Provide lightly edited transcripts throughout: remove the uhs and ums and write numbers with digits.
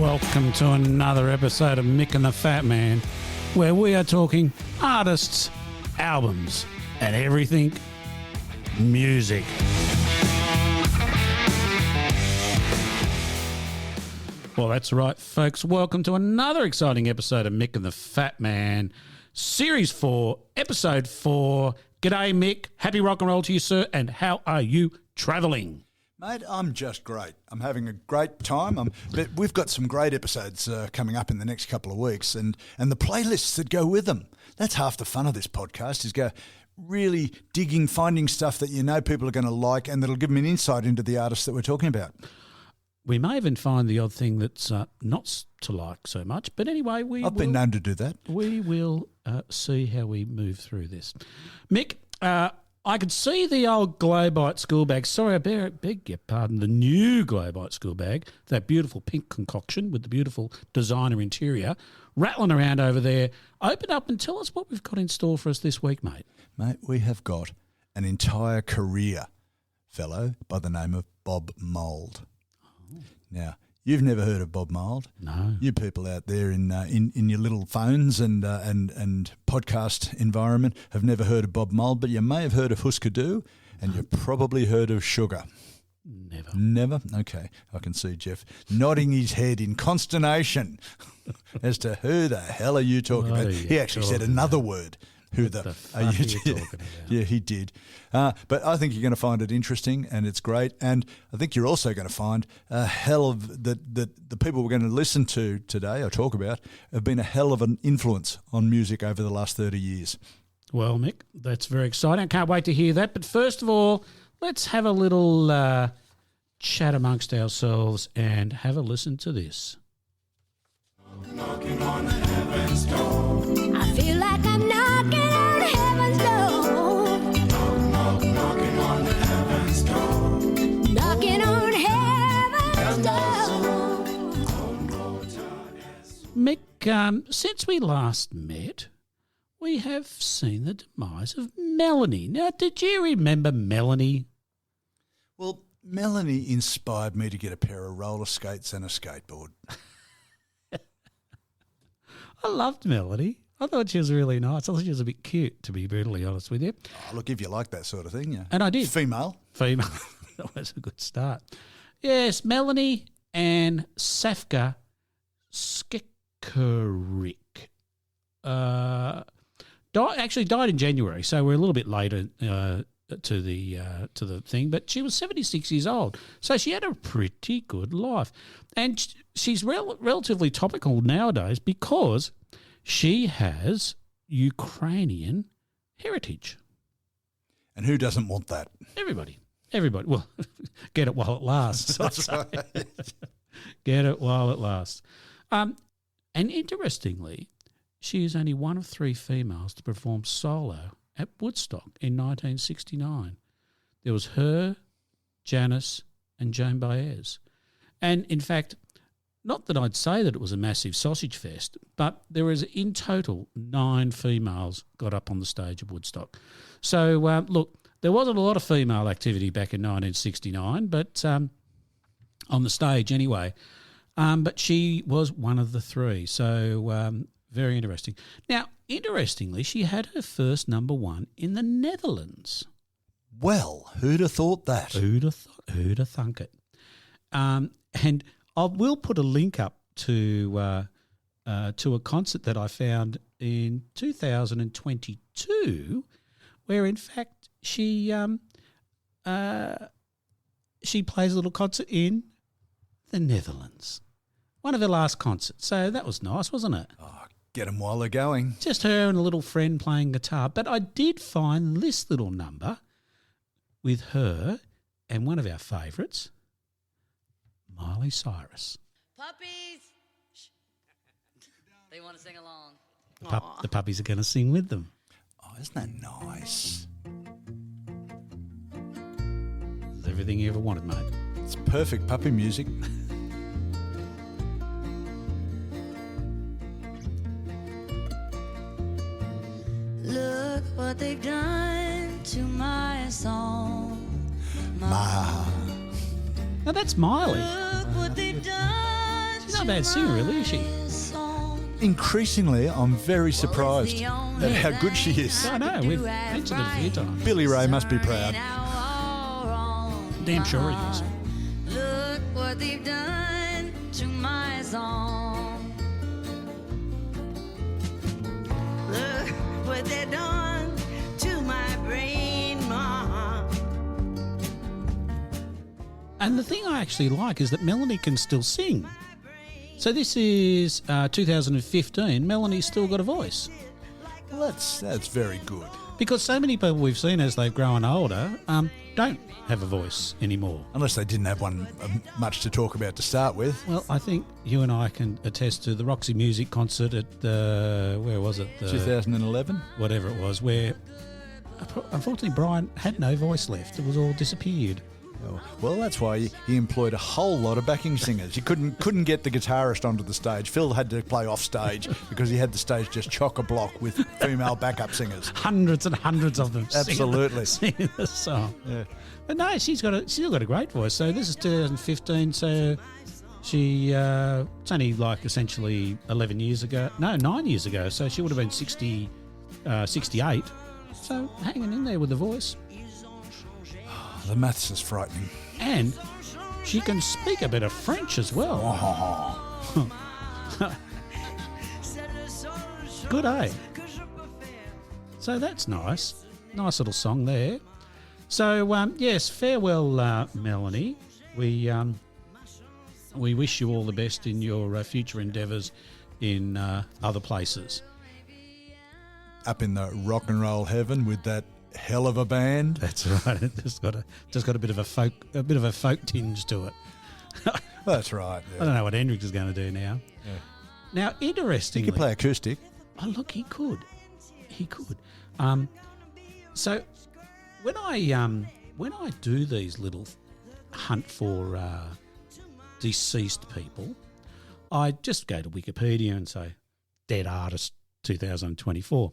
Welcome to another episode of Mick and the Fat Man, where we are talking artists, albums, and everything music. Well, that's right, folks. Welcome to another exciting episode of Mick and the Fat Man, Series 4, Episode 4. G'day, Mick. Happy rock and roll to you, sir. And how are you travelling? Mate, I'm just great. I'm having a great time. But we've got some great episodes coming up in the next couple of weeks, and the playlists that go with them. That's half the fun of this podcast, is go really digging, finding stuff that you know people are going to like, and that'll give them an insight into the artists that we're talking about. We may even find the odd thing that's not to like so much, but anyway, I've been known to do that. We will see how we move through this. Mick, I could see the old Glowbite school bag. Sorry, I beg your pardon. The new Glowbite school bag, that beautiful pink concoction with the beautiful designer interior, rattling around over there. Open up and tell us what we've got in store for us this week, mate. Mate, we have got an entire career fellow by the name of Bob Mould. Oh. Now, you've never heard of Bob Mould? No. You people out there in your little phones and podcast environment have never heard of Bob Mould, but you may have heard of Husker, and you've probably heard of Sugar. Never. Never? Okay. I can see Jeff nodding his head in consternation as to who the hell are you talking about. He actually said another word. Who the fuck are you talking about? Yeah, he did. But I think you're going to find it interesting, and it's great. And I think you're also going to find a hell of the people we're going to listen to today or talk about have been a hell of an influence on music over the last 30 years. Well, Mick, that's very exciting. I can't wait to hear that. But first of all, let's have a little chat amongst ourselves and have a listen to this. Knocking on heaven's door. I feel like I'm knocking on heaven's door. Knocking on heaven's door. Knocking on heaven's door. Mick, since we last met, we have seen the demise of Melanie. Now, did you remember Melanie? Well, Melanie inspired me to get a pair of roller skates and a skateboard. I loved Melanie. I thought she was really nice. I thought she was a bit cute, to be brutally honest with you. Oh, look, if you like that sort of thing, yeah. And I did. Female. That was a good start. Yes, Melanie and Safka Skekarik died in January, so we're a little bit later to the thing, but she was 76 years old, so she had a pretty good life, and she's relatively topical nowadays because she has Ukrainian heritage. And who doesn't want that? Everybody. Well, get it while it lasts. That's right. Get it while it lasts. And interestingly, she is only one of 3 females to perform solo at Woodstock in 1969. There was her, Janice, and Joan Baez. And in fact, not that I'd say that it was a massive sausage fest, but there was in total 9 females got up on the stage at Woodstock. So, look, there wasn't a lot of female activity back in 1969, but on the stage anyway. But she was one of the 3, so very interesting. Now, interestingly, she had her first number 1 in the Netherlands. Well, who'd have thought that? Who'd have thunk it? And I will put a link up to a concert that I found in 2022, where in fact she plays a little concert in the Netherlands. One of her last concerts. So that was nice, wasn't it? Oh, get them while they're going. Just her and a little friend playing guitar. But I did find this little number with her and one of our favourites, Miley Cyrus. Puppies! They want to sing along. The puppies are going to sing with them. Oh, isn't that nice? It's everything you ever wanted, mate. It's perfect puppy music. Look what they've done to my song. Ma. Now that's Miley. Look what they've done She's to a bad singer, really, is she? Increasingly, I'm very surprised at how good she is. I know, we've mentioned it a few times. Billy Ray must be proud. Damn sure he is. Look what they've done to my song. Look what they've done to my brain, Mom. And the thing I actually like is that Melanie can still sing. So this is 2015. Melanie's still got a voice. Well, that's very good. Because so many people we've seen as they've grown older don't have a voice anymore. Unless they didn't have one much to talk about to start with. Well, I think you and I can attest to the Roxy Music concert at where was it? 2011? Whatever it was, where unfortunately Brian had no voice left. It was all disappeared. Oh, well, that's why he employed a whole lot of backing singers. You couldn't get the guitarist onto the stage. Phil had to play off stage because he had the stage just chock-a-block with female backup singers. Hundreds and hundreds of them. Absolutely. Singing the song. Yeah. But no, she's got a great voice. So this is 2015. So she it's only like essentially 11 years ago. No, 9 years ago. So she would have been 68. So hanging in there with the voice. The maths is frightening. And she can speak a bit of French as well. Oh. Good, eh? So that's nice. Nice little song there. So, yes, farewell, Melanie. We wish you all the best in your future endeavours in other places. Up in the rock and roll heaven with that hell of a band. That's right. It just got a bit of a folk tinge to it. That's right. Yeah. I don't know what Hendrix is going to do now. Yeah. Now, interestingly, He could play acoustic. Oh, look, he could. So when I do these little hunt for deceased people, I just go to Wikipedia and say dead artist 2024.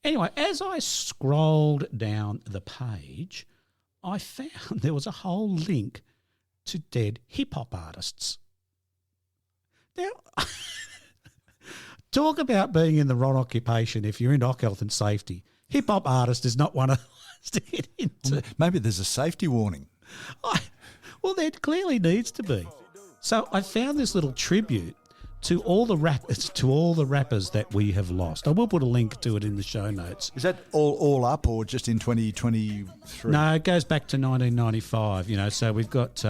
Anyway, as I scrolled down the page, I found there was a whole link to dead hip-hop artists. Now, talk about being in the wrong occupation if you're into health and safety. Hip-hop artist is not one of those to get into. Maybe there's a safety warning. Well, there clearly needs to be. So I found this little tribute to all the rappers that we have lost. I will put a link to it in the show notes. Is that all up or just in 2023? No, it goes back to 1995. You know, so we've got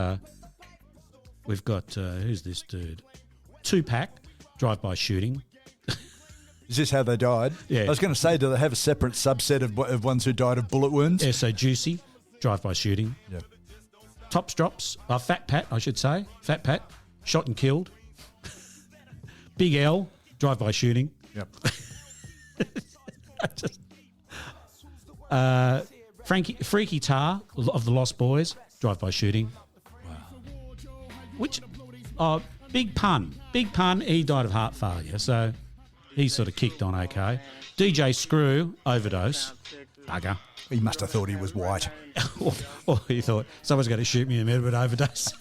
who's this dude? Tupac, drive-by shooting. Is this how they died? Yeah. I was going to say, do they have a separate subset of ones who died of bullet wounds? Yeah, so Juicy, drive-by shooting. Yeah. Tops Drops, Fat Pat, I should say. Fat Pat, shot and killed. Big L, drive-by shooting. Yep. Freaky Tar of the Lost Boys, drive-by shooting. Wow. Big Pun, he died of heart failure, so he sort of kicked on okay. DJ Screw, overdose. Bugger. He must have thought he was white. or he thought, someone's going to shoot me in the head with an overdose.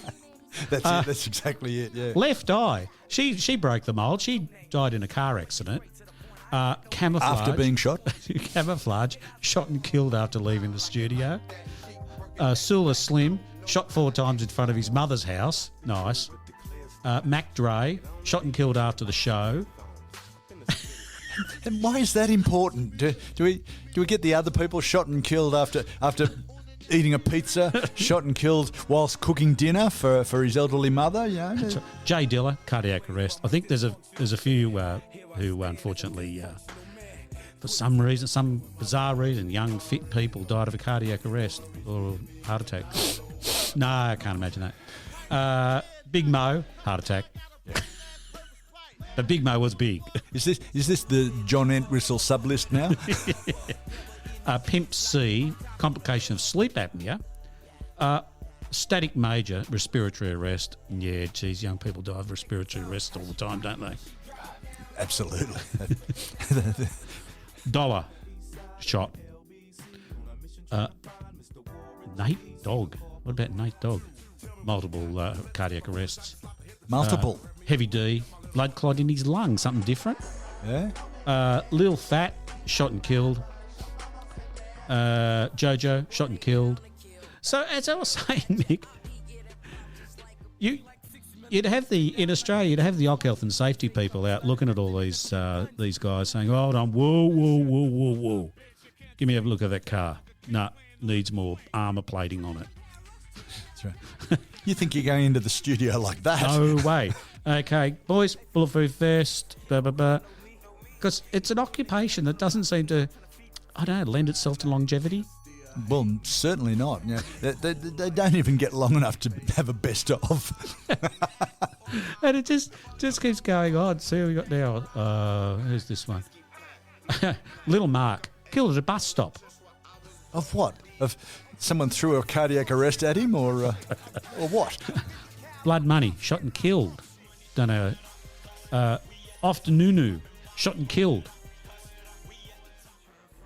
That's it. That's exactly it, yeah. Left Eye. She broke the mould. She died in a car accident. Camouflage. After being shot? Camouflage. Shot and killed after leaving the studio. Sula Slim. Shot 4 times in front of his mother's house. Nice. Mac Dre. Shot and killed after the show. And why is that important? Do we get the other people shot and killed after eating a pizza, shot and killed whilst cooking dinner for his elderly mother? You know? Jay Dilla, cardiac arrest. I think there's a few who unfortunately, for some reason, some bizarre reason, young fit people died of a cardiac arrest or heart attack. No, I can't imagine that. Big Mo, heart attack. Yeah. But Big Mo was big. Is this the John Entwistle sublist now? Pimp C, complication of sleep apnea. Static Major, respiratory arrest. Yeah, geez, young people die of respiratory arrest all the time, don't they? Absolutely. Dollar, shot. Nate Dogg. What about Nate Dogg? Multiple cardiac arrests. Multiple. Heavy D, blood clot in his lung, something different. Yeah. Lil Fat, shot and killed. Jojo, shot and killed. So as I was saying, Mick, you'd have in Australia, you'd have the Oc Health and Safety people out looking at all these guys saying, "Hold on, whoa. Give me a look at that car. Nah, needs more armour plating on it." That's right. You think you're going into the studio like that? No way. Okay, boys, bulletproof vest, blah, blah, blah. Because it's an occupation that doesn't seem to, I don't know, lend itself to longevity. Well, certainly not. Yeah, they don't even get long enough to have a best of. And it just keeps going on. See what we got now. Who's this one? Little Mark, killed at a bus stop. Of what? Of someone threw a cardiac arrest at him, or what? Blood Money, shot and killed. Don't know. Afternoonu, shot and killed.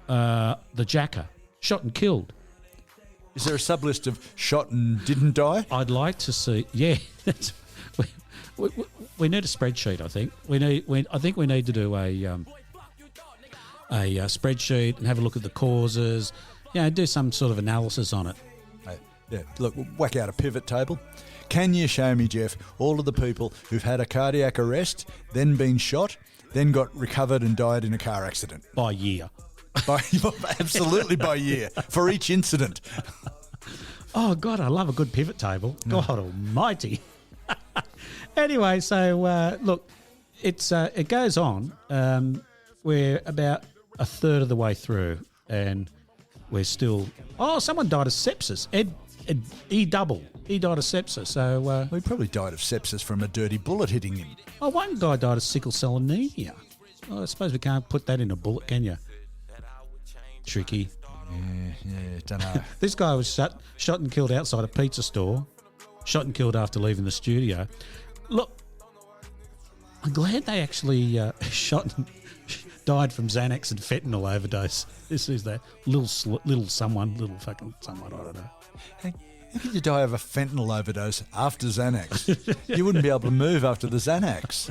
The Jacker, shot and killed. Is there a sub-list of shot and didn't die? I'd like to see. Yeah, we need a spreadsheet. I think we need to do a spreadsheet and have a look at the causes. Yeah, do some sort of analysis on it. Yeah, look, we'll whack out a pivot table. Can you show me, Jeff, all of the people who've had a cardiac arrest, then been shot, then got recovered and died in a car accident? By year. Absolutely by year, for each incident. Oh, God, I love a good pivot table. God almighty. Anyway, so, look, it goes on. We're about a third of the way through, and we're still... Oh, someone died of sepsis. He died of sepsis. So well, he probably died of sepsis from a dirty bullet hitting him. Oh, one guy died of sickle cell anemia. Oh, I suppose we can't put that in a bullet, can you? Tricky. Yeah, don't know. This guy was shot and killed outside a pizza store. Shot and killed after leaving the studio. Look, I'm glad they actually died from Xanax and fentanyl overdose. This is that little fucking someone, I don't know. Hey, how could you die of a fentanyl overdose after Xanax? You wouldn't be able to move after the Xanax.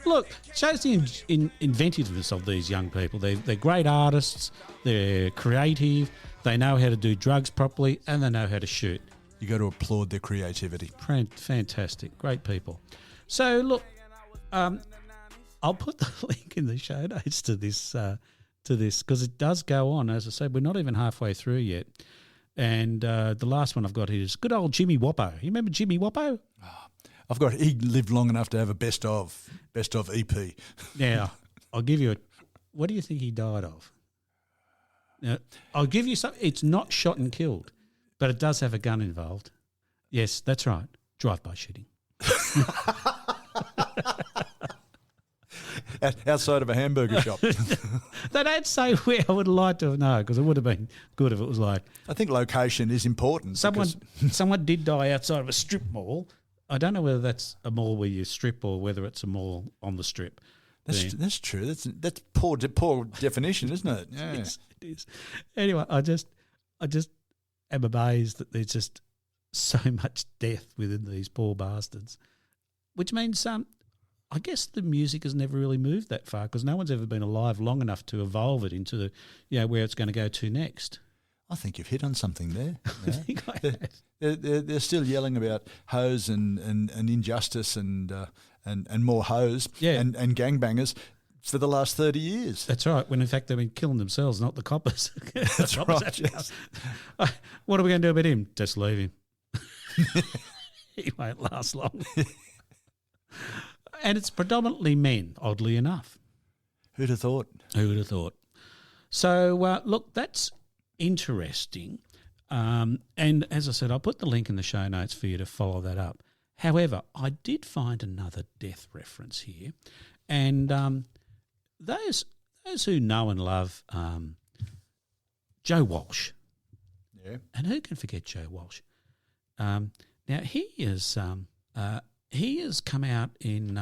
Look, shows the inventiveness of these young people. They're great artists, they're creative, they know how to do drugs properly, and they know how to shoot. You got to applaud their creativity. Fantastic, great people. So, look, I'll put the link in the show notes to this because it does go on. As I said, we're not even halfway through yet. And the last one I've got here is good old Jimmy Wappo. You remember Jimmy Wappo? He lived long enough to have a best of EP. Now, I'll give you what do you think he died of? Now, I'll give you something. It's not shot and killed, but it does have a gun involved. Yes, that's right. Drive-by shooting. Outside of a hamburger shop. They don't say where. I would like to know because it would have been good if it was like. I think location is important. Someone did die outside of a strip mall. I don't know whether that's a mall where you strip or whether it's a mall on the strip. That's true. That's poor definition, isn't it? Yeah. Yes, it is. Anyway, I just am amazed that there's just so much death within these poor bastards, which means I guess the music has never really moved that far because no one's ever been alive long enough to evolve it into where it's going to go to next. I think you've hit on something there. I think I have. They're still yelling about hoes and injustice and more hoes and gangbangers for the last 30 years. That's right, when in fact they've been killing themselves, not the coppers. That's right, yes. What are we going to do about him? Just leave him. He won't last long. And it's predominantly men, oddly enough. Who'd have thought? Who would have thought? So, look, that's interesting. And as I said, I'll put the link in the show notes for you to follow that up. However, I did find another death reference here. And those who know and love Joe Walsh. Yeah. And who can forget Joe Walsh? Now, he has come out in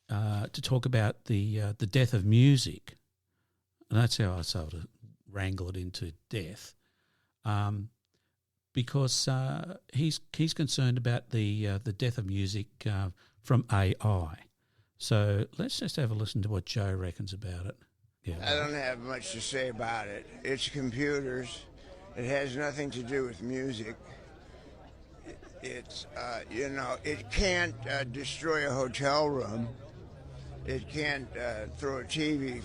to talk about the death of music, and that's how I sort of wrangle it into death. because he's concerned about the death of music from AI. So let's just have a listen to what Joe reckons about it. Yeah. I don't have much to say about it. It's computers. It has nothing to do with music. It's, it can't destroy a hotel room. It can't throw a TV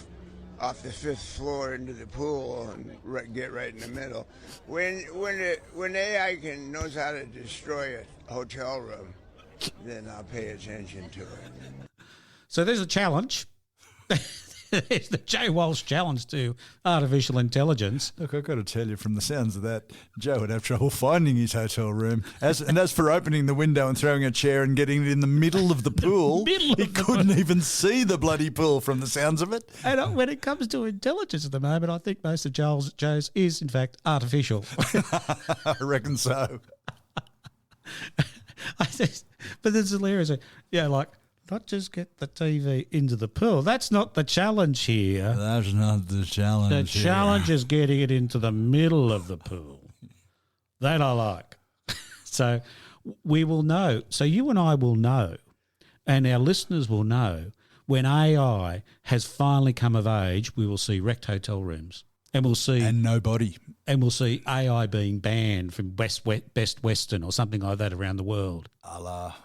off the 5th floor into the pool and get right in the middle. When AI knows how to destroy a hotel room, then I'll pay attention to it. So there's a challenge. There's the Joe Walsh challenge to artificial intelligence. Look, I've got to tell you, from the sounds of that, Joe would have trouble finding his hotel room. As for opening the window and throwing a chair and getting it in the middle of the pool, he couldn't even see the bloody pool from the sounds of it. And when it comes to intelligence at the moment, I think most of Joe's is, in fact, artificial. I reckon so. But it's hilarious. Yeah, like, not just get the TV into the pool. That's not the challenge here. That's not the challenge. The challenge is getting it into the middle of the pool. That I like. So we will know. So you and I will know, and our listeners will know, when AI has finally come of age, we will see wrecked hotel rooms. And we'll see... And nobody. And we'll see AI being banned from Best Western or something like that around the world. Allah.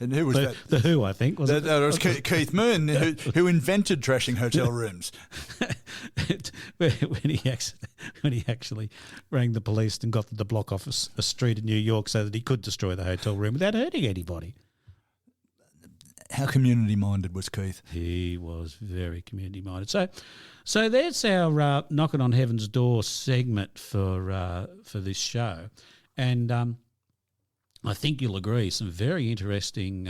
And who was that? The Who, I think. Was it? That was Keith Moon, who invented trashing hotel rooms. when he actually rang the police and got them to block off a street in New York so that he could destroy the hotel room without hurting anybody. How community-minded was Keith? He was very community-minded. So there's our Knocking on Heaven's Door segment for this show. And I think you'll agree, some very interesting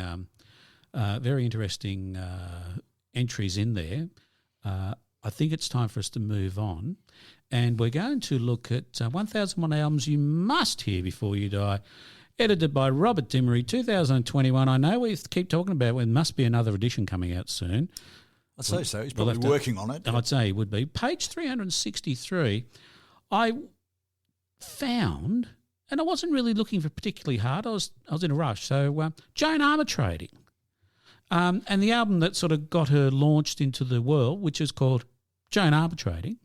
entries in there. I think it's time for us to move on. And we're going to look at 1001 Albums You Must Hear Before You Die, edited by Robert Dimery, 2021. I know we keep talking about it. There must be another edition coming out soon. I'd say so. He's probably working on it. I'd say he would be. Page 363, I found... And I wasn't really looking for particularly hard. I was in a rush. So Joan Armatrading, and the album that sort of got her launched into the world, which is called Joan Armatrading,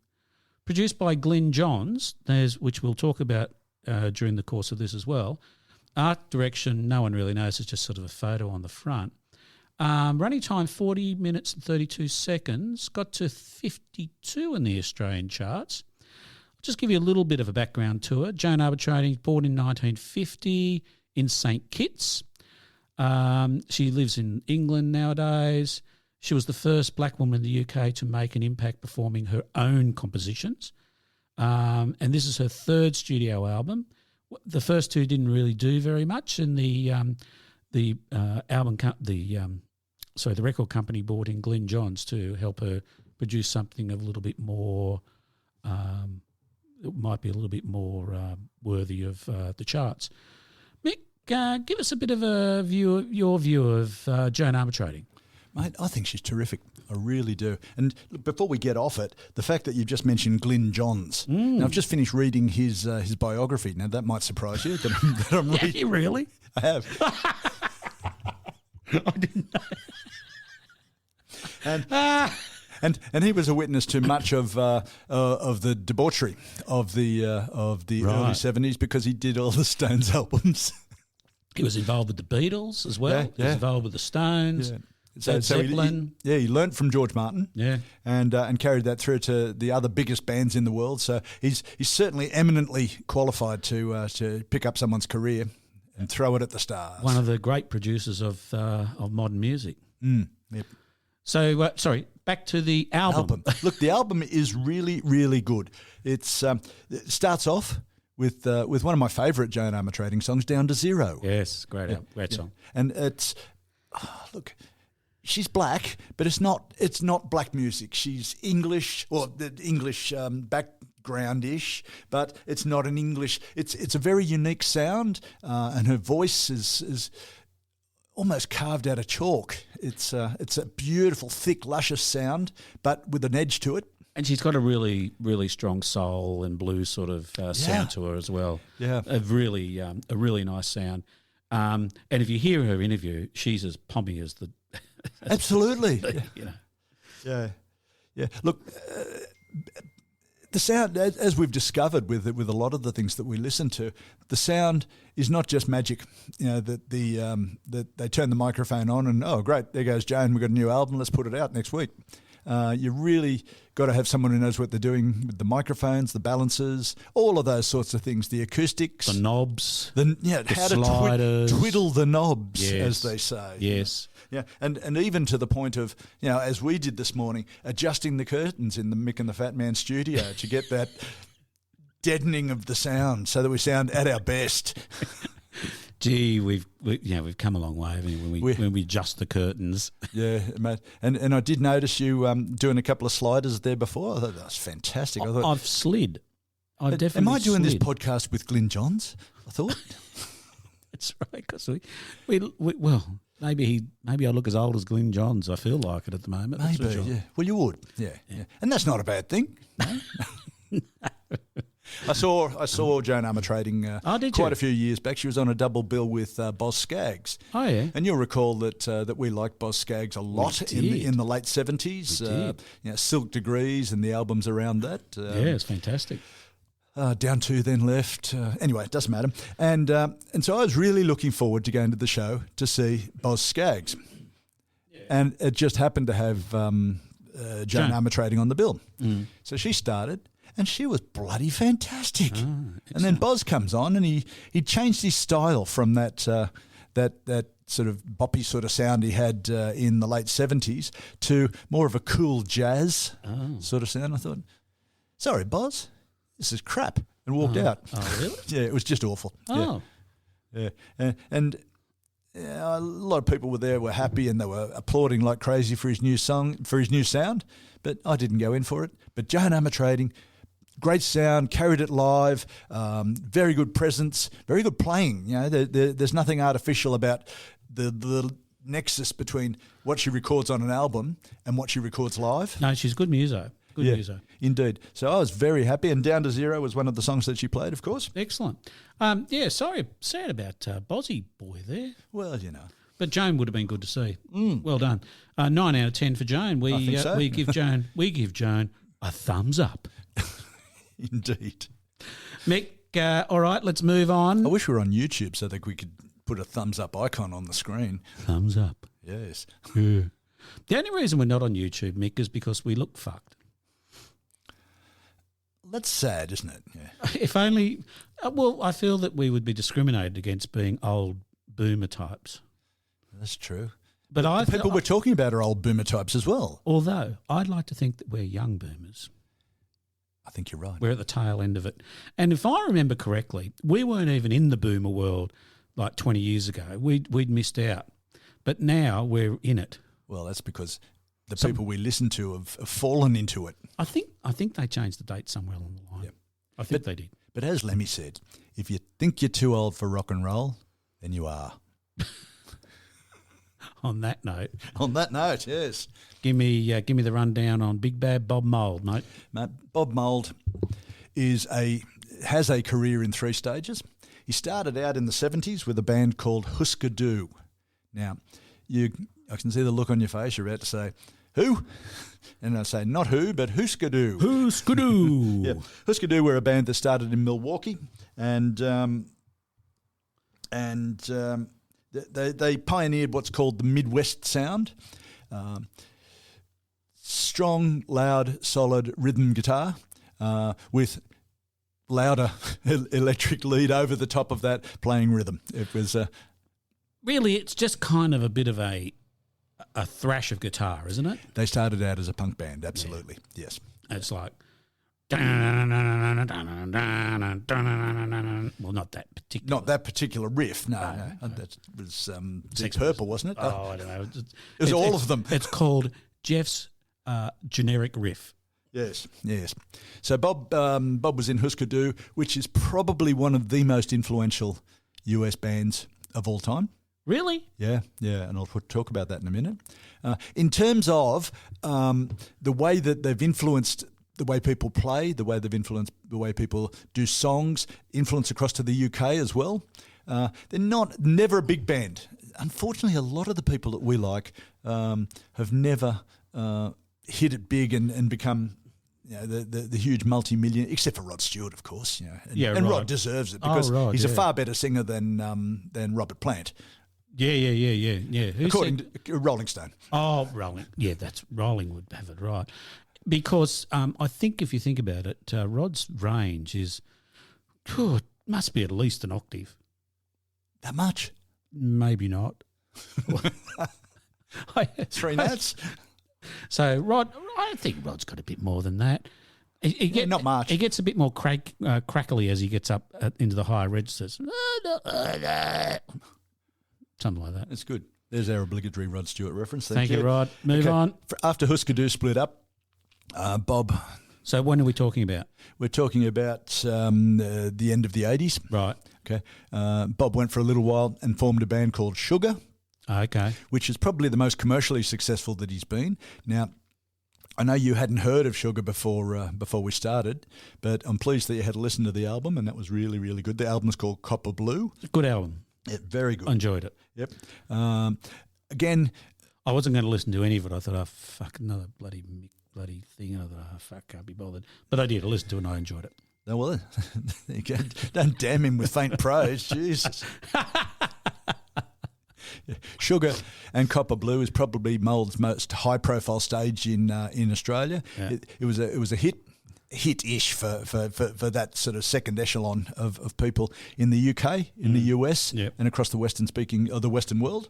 produced by Glyn Johns, which we'll talk about during the course of this as well. Art direction, no one really knows. It's just sort of a photo on the front. Running time 40 minutes and 32 seconds. Got to 52 in the Australian charts. Just give you a little bit of a background to her. Joan Armatrading, born in 1950 in St Kitts. She lives in England nowadays. She was the first black woman in the UK to make an impact performing her own compositions. And this is her third studio album. The first two didn't really do very much, and the record company brought in Glyn Johns to help her produce something of a little bit more. It might be a little bit more worthy of the charts. Mick, give us a bit of your view of Joan Armatrading. Mate, I think she's terrific. I really do. And look, before we get off it, the fact that you've just mentioned Glyn Johns. Now, I've just finished reading his biography. Now, that might surprise you that I'm reading. Yeah, really? I have. I didn't know. And he was a witness to much of the debauchery of the early 70s because he did all the Stones albums. He was involved with the Beatles as well. Yeah. He was involved with the Stones. Yeah. Led Zeppelin. He learnt from George Martin. Yeah. And carried that through to the other biggest bands in the world. So he's certainly eminently qualified to pick up someone's career and throw it at the stars. One of the great producers of modern music. Yep. So, sorry, back to the album. Look, the album is really, really good. It starts off with one of my favourite Joan Armatrading songs, Down to Zero. Yes, great song. And it's look, she's black, but it's not black music. She's English, or the English background-ish, but it's not an English. It's a very unique sound, and her voice is almost carved out of chalk. It's a beautiful, thick, luscious sound, but with an edge to it. And she's got a really, really strong soul and blues sort of sound to her as well. Yeah. A really nice sound. And if you hear her interview, she's as pommy as the... Absolutely. You know. Yeah. Look, the sound, as we've discovered with a lot of the things that we listen to, the sound is not just magic. You know, that they turn the microphone on and, oh, great, there goes Joan, we've got a new album, let's put it out next week. You really got to have someone who knows what they're doing with the microphones, the balances, all of those sorts of things, the acoustics. The knobs. How sliders. to twiddle the knobs, Yes. as they say. Yes. Yeah, and even to the point of, you know, as we did this morning, adjusting the curtains in the Mick and the Fat Man studio to get that deadening of the sound so that we sound at our best. Gee, we've come a long way, haven't we? When we adjust the curtains. Yeah, mate. And I did notice you doing a couple of sliders there before. I thought that was fantastic. I've slid. I've definitely. Am I doing slid. this podcast with Glyn Johns? I thought. That's right, because well, maybe I look as old as Glyn Johns. I feel like it at the moment. Maybe, that's for sure. yeah. Well, you would, yeah. And that's not a bad thing. No. I saw Joan Armatrading quite a few years back. She was on a double bill with Boz Scaggs. Oh yeah, and you'll recall that we liked Boz Scaggs a lot in the late 70s. Silk Degrees and the albums around that. Yeah, it's fantastic. Down to then left. Anyway, it doesn't matter. And so I was really looking forward to going to the show to see Boz Scaggs. Yeah. And it just happened to have Joan Armatrading on the bill. Mm. So she started, and she was bloody fantastic. And then Boz comes on, and he changed his style from that sort of boppy sort of sound he had in the late 70s to more of a cool jazz sort of sound. I thought, sorry, Boz, this is crap, and walked out. Oh, really? Yeah, it was just awful. Oh. Yeah. And a lot of people were there, were happy, and they were applauding like crazy for his new song, for his new sound, but I didn't go in for it. But Joan Armatrading, great sound, carried it live, very good presence, very good playing. You know, there's nothing artificial about the nexus between what she records on an album and what she records live. No, she's good muso. Good muso. Indeed. So I was very happy, and Down to Zero was one of the songs that she played, of course. Excellent. Sad about Bozzy boy there. Well, you know. But Joan would have been good to see. Well done. 9 out of 10 for Joan. I think so. We give Joan a thumbs up. Indeed. Mick, all right, let's move on. I wish we were on YouTube so that we could put a thumbs up icon on the screen. Thumbs up. Yes. Yeah. The only reason we're not on YouTube, Mick, is because we look fucked. That's sad, isn't it? Yeah. If only, I feel that we would be discriminated against being old boomer types. That's true. But the people we're talking about are old boomer types as well. Although I'd like to think that we're young boomers. I think you're right. We're at the tail end of it. And if I remember correctly, we weren't even in the boomer world like 20 years ago. We'd missed out. But now we're in it. Well, that's because the people we listen to have fallen into it. I think they changed the date somewhere along the line. Yep. I think they did. But as Lemmy said, if you think you're too old for rock and roll, then you are. On that note. On that note, yes. Give me the rundown on Big Bad Bob Mould, mate. Bob Mould has a career in 3 stages. He started out in the 70s with a band called Husker. Now, I can see the look on your face. You're about to say, who? And I say, not who, but Husker. Husker. Yeah. Husker were a band that started in Milwaukee, and they pioneered what's called the Midwest sound. Strong, loud, solid rhythm guitar with louder electric lead over the top of that playing rhythm. It was really, it's just kind of a bit of a thrash of guitar, isn't it? They started out as a punk band, absolutely. Yeah. Yes. It's like well, not that particular. Not that particular riff, no. That was Deep Purple, wasn't it? Oh, I don't know. It was all of them. It's called Jeff's generic riff. Yes. So Bob was in Husker, which is probably one of the most influential US bands of all time. Really? Yeah, and I'll talk about that in a minute. In terms of the way that they've influenced the way people play, the way they've influenced the way people do songs, influence across to the UK as well. They're never a big band. Unfortunately, a lot of the people that we like have never hit it big and become the huge multi-million, except for Rod Stewart, of course. And Rod deserves it because he's a far better singer than Robert Plant. Yeah. According to Rolling Stone. Oh, Rolling. Yeah, Rolling would have it right. Because I think if you think about it, Rod's range must be at least an octave. That much? Maybe not. 3 notes? So Rod, I think Rod's got a bit more than that. Not much. He gets a bit more crackly as he gets up into the higher registers. Something like that. It's good. There's our obligatory Rod Stewart reference. Thank you, Rod. Move on. After Husker Du split up, Bob. So when are we talking about? We're talking about the end of the 80s. Right. Okay. Bob went for a little while and formed a band called Sugar. Okay. Which is probably the most commercially successful that he's been. Now, I know you hadn't heard of Sugar before we started, but I'm pleased that you had to listen to the album, and that was really, really good. The album's called Copper Blue. Good album. Yeah, very good. I enjoyed it. Yep. Again, I wasn't going to listen to any of it. I thought, oh, fuck, another bloody thing. And I thought, oh, fuck, can't be bothered. But I did. I listened to it and I enjoyed it. Oh, well, don't damn him with faint praise. Jesus. Sugar and Copper Blue is probably Mould's most high-profile stage in Australia. Yeah. It was a hit-ish for that sort of second echelon of people in the UK, in the US, and across the Western world.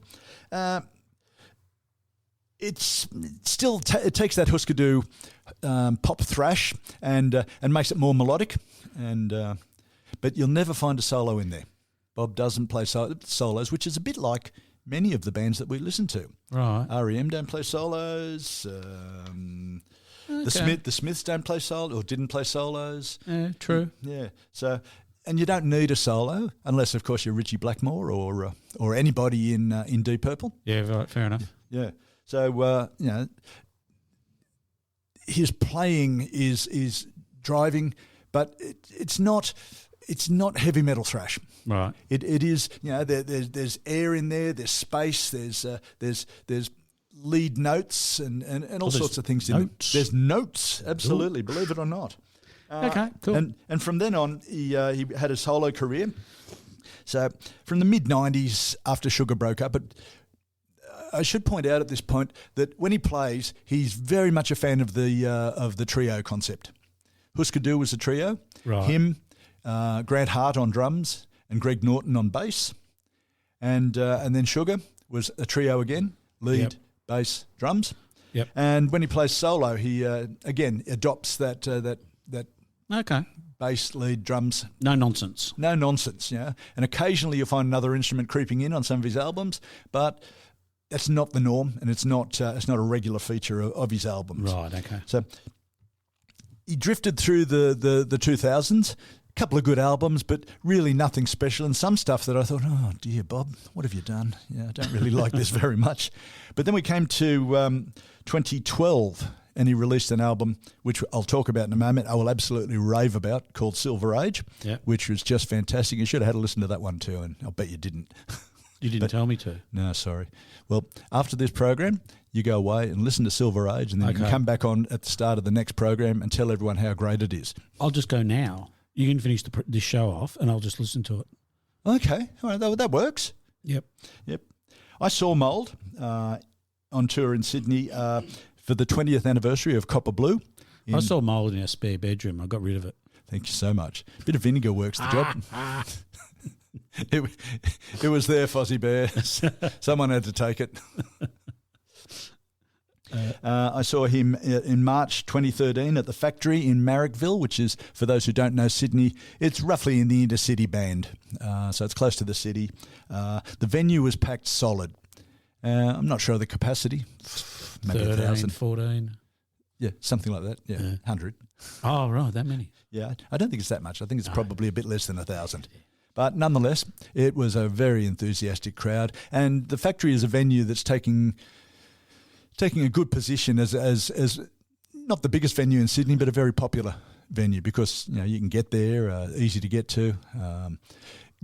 It takes that Husker Du pop thrash and makes it more melodic, but you'll never find a solo in there. Bob doesn't play solos, which is a bit like many of the bands that we listen to. Right. R.E.M. don't play solos. The Smiths don't play solo or didn't play solos. Yeah, true. Yeah. So, and you don't need a solo unless, of course, you're Richie Blackmore or anybody in Deep Purple. Yeah, right, fair enough. Yeah. So his playing is driving, but it's not heavy metal thrash. Right. It is, there's air in there, there's space, there's lead notes and all sorts of things in there. There's notes, absolutely, believe it or not. Okay, cool. And from then on, he had a solo career. So from the mid-90s, after Sugar broke up, but I should point out at this point that when he plays, he's very much a fan of the trio concept. Husker Du was a trio. Right. Him, Grant Hart on drums, and Greg Norton on bass, and then Sugar was a trio again: lead, bass, drums. Yep. And when he plays solo, he again adopts that okay. bass, lead, drums. No nonsense. No nonsense. Yeah. And occasionally you'll find another instrument creeping in on some of his albums, but that's not the norm, and it's not a regular feature of his albums. Right. Okay. So he drifted through the 2000s. A couple of good albums, but really nothing special, and some stuff that I thought, oh dear, Bob, what have you done? Yeah, I don't really like this very much. But then we came to 2012, and he released an album, which I'll talk about in a moment, I will absolutely rave about, called Silver Age, which was just fantastic. You should have had to listen to that one too, and I'll bet you didn't. You didn't tell me to. No, sorry. Well, after this program, you go away and listen to Silver Age, and then you can come back on at the start of the next program and tell everyone how great it is. I'll just go now. You can finish this show off, and I'll just listen to it. Okay, all right, that works. Yep. I saw Mould on tour in Sydney for the 20th anniversary of Copper Blue. I saw Mould in our spare bedroom. I got rid of it. Thank you so much. A bit of vinegar works the job. It was there, Fozzie Bear. Someone had to take it. I saw him in March 2013 at the Factory in Marrickville, which is, for those who don't know Sydney, it's roughly in the inner-city band. So it's close to the city. The venue was packed solid. I'm not sure of the capacity. Maybe 13, 1,000. 14. Yeah, something like that. Yeah, 100. Oh, right, that many. Yeah, I don't think it's that much. I think it's probably a bit less than 1,000. But nonetheless, it was a very enthusiastic crowd. And the Factory is a venue that's taking a good position as not the biggest venue in Sydney, but a very popular venue because you can get there, easy to get to,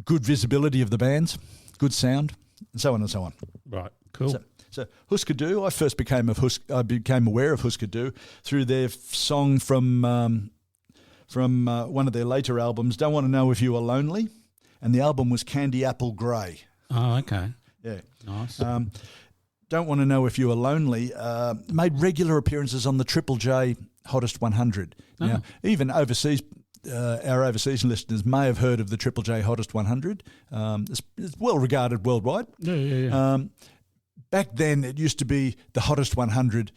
good visibility of the bands, good sound, and so on and so on. Right, cool. So Husker Du, I first became aware of Husker Du through their song from one of their later albums, Don't Want to Know If You Are Lonely, and the album was Candy Apple Grey. Oh, okay. Yeah. Nice. Don't Want to Know If You Are Lonely made regular appearances on the Triple J Hottest 100. Oh. Now, even overseas, our overseas listeners may have heard of the Triple J Hottest 100. It's well regarded worldwide. Yeah. Back then, it used to be the hottest 100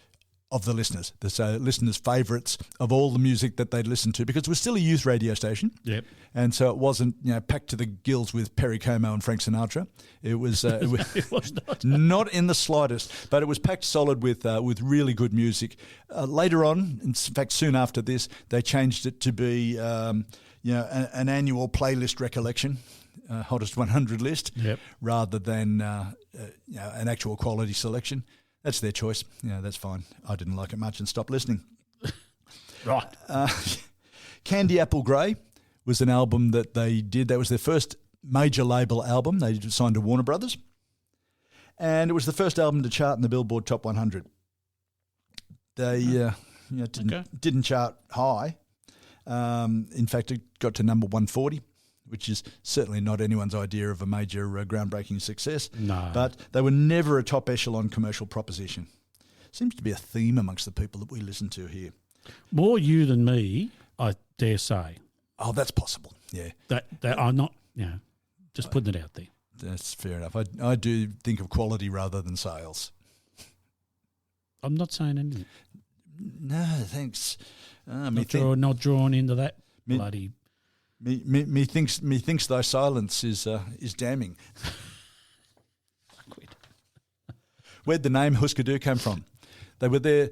of the listeners, so listeners' favourites of all the music that they'd listened to, because it was still a youth radio station. Yep. And so it wasn't packed to the gills with Perry Como and Frank Sinatra. It was, It was not. not in the slightest, but it was packed solid with really good music. Later on, in fact, soon after this, they changed it to be an annual playlist recollection. Hottest 100 list, Yep. rather than an actual quality selection. That's their choice. That's fine. I didn't like it much and stopped listening. Right. Candy Apple Grey was an album that they did. That was their first major label album. They signed to Warner Brothers. And it was the first album to chart in the Billboard Top 100. They didn't chart high. In fact, it got to number 140. Which is certainly not anyone's idea of a major groundbreaking success. No. But they were never a top echelon commercial proposition. Seems to be a theme amongst the people that we listen to here. More you than me, I dare say. Oh, that's possible, yeah. That I'm not, just putting it out there. That's fair enough. I do think of quality rather than sales. I'm not saying anything. No, thanks. Not drawn into that bloody... Me thinks thy silence is damning. Where'd the name Husker Du come from? They were there.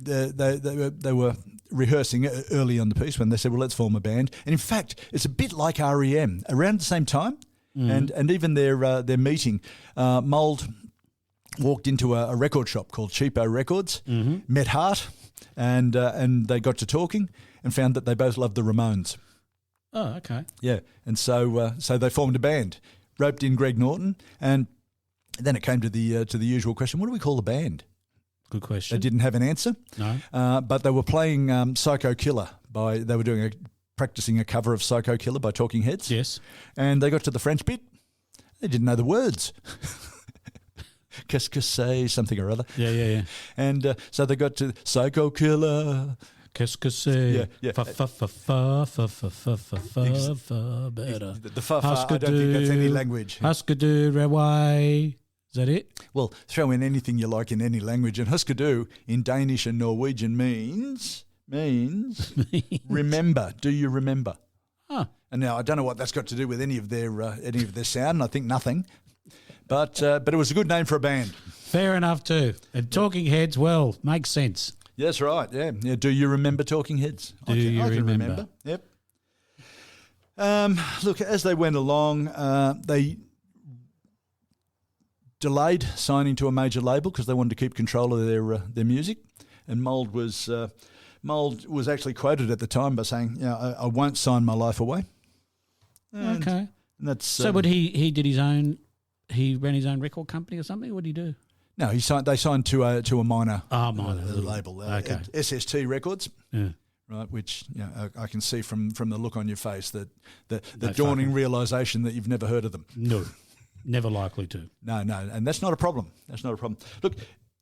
They were rehearsing early on the piece when they said, "Well, let's form a band." And in fact, it's a bit like REM around the same time, and even their meeting. Mould walked into a record shop called Cheapo Records, met Hart, and they got to talking and found that they both loved the Ramones. Oh, okay. Yeah, and so they formed a band, roped in Greg Norton, and then it came to the usual question: what do we call the band? Good question. They didn't have an answer. No, but they were playing Psycho Killer they were practicing a cover of Psycho Killer by Talking Heads. Yes, and they got to the French bit. They didn't know the words. Qu'est-ce que c'est, something or other. Yeah. And so they got to Psycho Killer. Qu'est-ce que c'est? Yeah. Fa better. The fa, I don't think that's any language. Husker Du, Reway. Is that it? Well, throw in anything you like in any language. And Husker Du in Danish and Norwegian means remember. Do you remember? Huh. And now I don't know what that's got to do with any of their sound. I think nothing. But it was a good name for a band. Fair enough too. And Talking Heads, well, makes sense. Yeah, that's right. Yeah. Do you remember Talking Heads? I can remember. Yep. Look, as they went along, they delayed signing to a major label because they wanted to keep control of their music. And Mould was actually quoted at the time by saying, I won't sign my life away. And okay. And that's so. But he did his own. He ran his own record company or something. What did he do? No, they signed to a minor label, okay. SST Records. Yeah. Right, which I can see from the look on your face that the No dawning realisation that you've never heard of them. No, never likely to. No, and that's not a problem. That's not a problem. Look,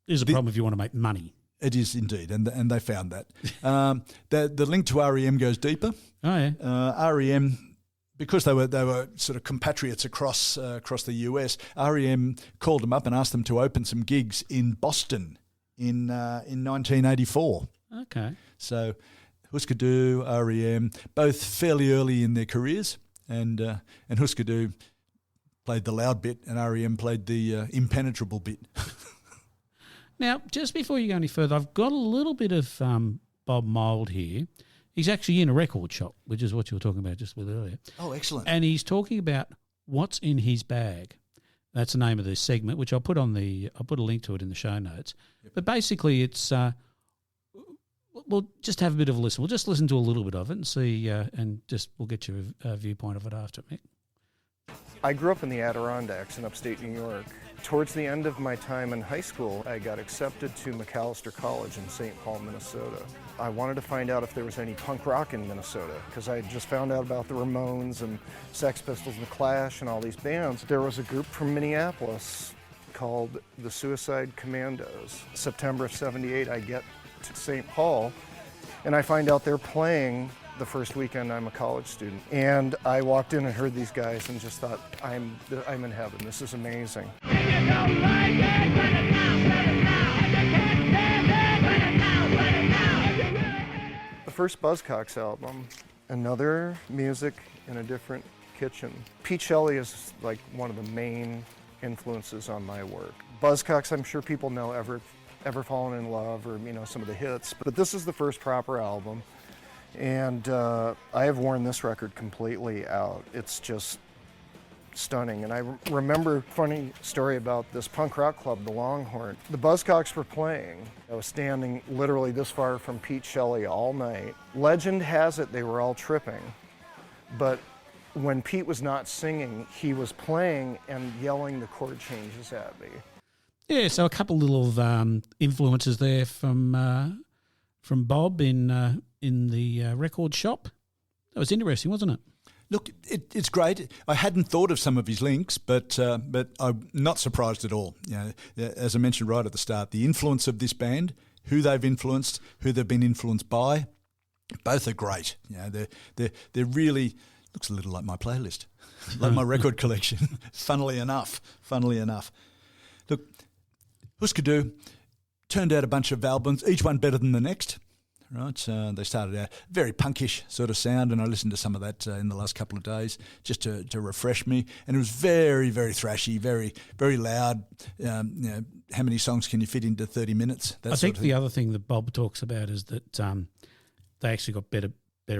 There's a problem if you want to make money. It is indeed, and they found that. The link to REM goes deeper. Oh yeah. REM, because they were sort of compatriots across the US, REM called them up and asked them to open some gigs in Boston in 1984. Okay. So Husker Du, REM, both fairly early in their careers, and Husker Du played the loud bit, and REM played the impenetrable bit. Now, just before you go any further, I've got a little bit of Bob Mould here. He's actually in a record shop, which is what you were talking about just with earlier. Oh, excellent. And he's talking about what's in his bag. That's the name of this segment, which I'll put a link to it in the show notes. Yep. But basically it's we'll just have a bit of a listen. We'll just listen to a little bit of it and see, and just we'll get your viewpoint of it after, Mick. I grew up in the Adirondacks in upstate New York. Towards the end of my time in high school, I got accepted to Macalester College in St. Paul, Minnesota. I wanted to find out if there was any punk rock in Minnesota, because I had just found out about the Ramones and Sex Pistols and the Clash and all these bands. There was a group from Minneapolis called the Suicide Commandos. September of '78, I get to St. Paul, and I find out they're playing the first weekend I'm a college student. And I walked in and heard these guys and just thought, I'm in heaven. This is amazing. The first Buzzcocks album, another music in a different kitchen. Pete Shelley is like one of the main influences on my work. Buzzcocks, I'm sure people know Ever Fallen in Love, or some of the hits, but this is the first proper album. And I have worn this record completely out. It's just stunning. And I remember a funny story about this punk rock club, the Longhorn. The Buzzcocks were playing. I was standing literally this far from Pete Shelley all night. Legend has it they were all tripping, but when Pete was not singing, he was playing and yelling the chord changes at me. Yeah, so a couple little influences there from Bob in the record shop. That was interesting, wasn't it? Look, it's great. I hadn't thought of some of his links, but I'm not surprised at all. As I mentioned right at the start, the influence of this band, who they've influenced, who they've been influenced by, both are great. They're really looks a little like my playlist, like my record collection. Funnily enough. Look, Husker Du turned out a bunch of albums, each one better than the next. Right, so they started out very punkish sort of sound, and I listened to some of that in the last couple of days just to refresh me. And it was very, very thrashy, very, very loud. How many songs can you fit into 30 minutes? I think the other thing that Bob talks about is that they actually got better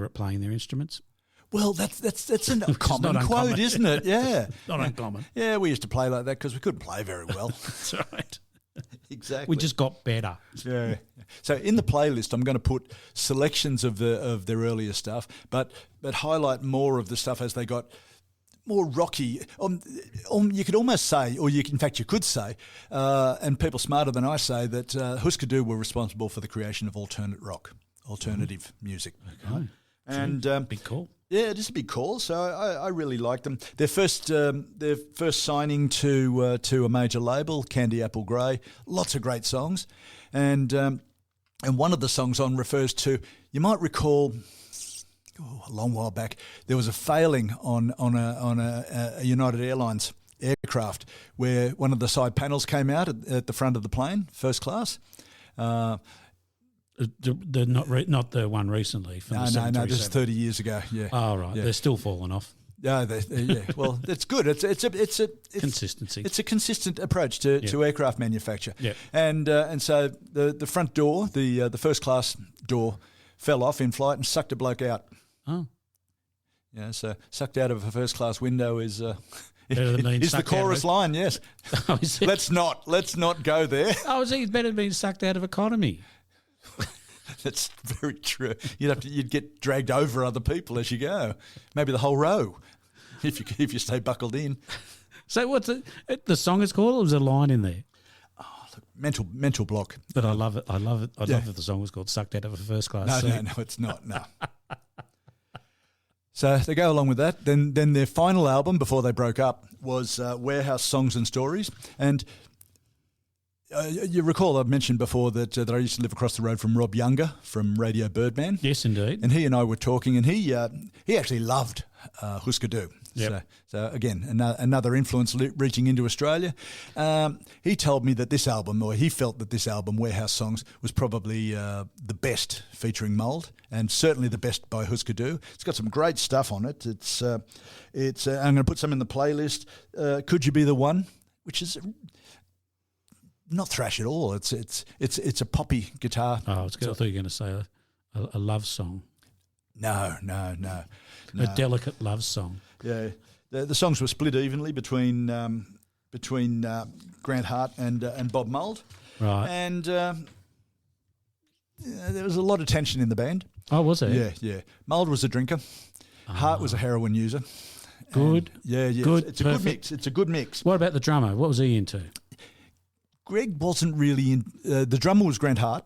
at playing their instruments. Well, that's a common quote, isn't it? Yeah, not uncommon. Yeah, we used to play like that because we couldn't play very well. That's right. Exactly. We just got better. Yeah. So in the playlist, I'm going to put selections of their earlier stuff, but highlight more of the stuff as they got more rocky. You could almost say, or in fact you could say, and people smarter than I say, that Husker Du were responsible for the creation of alternative music. Okay. And big call. Yeah, it is a big call. So I really like them. Their first signing to a major label, Candy Apple Grey. Lots of great songs, and one of the songs on refers to. You might recall, a long while back, there was a failing on a United Airlines aircraft where one of the side panels came out at the front of the plane, first class. Not the one recently. From No. This is 30 years ago. Yeah. Oh right, yeah. They're still falling off. Yeah, yeah. Well, it's good. It's Consistency. It's a consistent approach to aircraft manufacture. Yeah. And so the front door, the first class door, fell off in flight and sucked a bloke out. Oh. Yeah. So sucked out of a first class window is. Is the chorus line? Yes. Oh, let's not go there. Oh, it's better than being sucked out of economy. That's very true. You'd get dragged over other people as you go. Maybe the whole row, if you stay buckled in. So what's the song is called? Or was there a line in there? Oh, look, mental block. But I love it. I love it. I love that the song was called "Sucked Out of a First Class." No, it's not. No. So they go along with that. Then their final album before they broke up was Warehouse Songs and Stories, and. You recall I've mentioned before that I used to live across the road from Rob Younger from Radio Birdman. Yes, indeed. And he and I were talking, and he actually loved Husker Du. Yep. So again, another influence reaching into Australia. He told me that this album, or he felt that this album, Warehouse Songs, was probably the best featuring Mould, and certainly the best by Husker Du. It's got some great stuff on it. It's I'm going to put some in the playlist. Could You Be the One, which is. Not thrash at all. It's a poppy guitar. Oh, I thought you were going to say a love song. No. A delicate love song. Yeah, the songs were split evenly between Grant Hart and Bob Mould. Right. And there was a lot of tension in the band. Oh, was there? Yeah. Mould was a drinker. Hart was a heroin user. Good. And Good. It's a good mix. It's a good mix. What about the drummer? What was he into? Greg wasn't really in. The drummer was Grant Hart.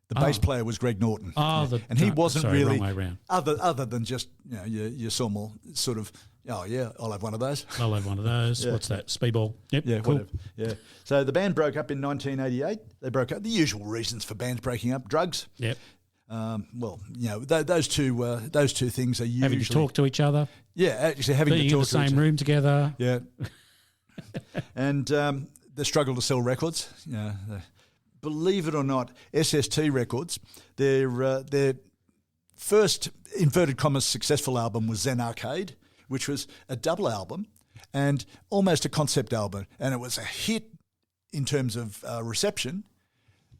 The bass player was Greg Norton. Oh, and he wasn't really wrong way round. other than just your sawmill sort of. Oh yeah, I'll have one of those. I'll have one of those. What's that? Speedball. Yep. Yeah, cool. whatever. Yeah. So the band broke up in 1988. They broke up. The usual reasons for bands breaking up: drugs. Yep. Those two things are usually Having to talk to each other. Yeah, actually having Being to talk in the to each same room together. Yeah. And the struggle to sell records. Believe it or not, SST Records, their first inverted commas successful album was Zen Arcade, which was a double album and almost a concept album, and it was a hit in terms of reception.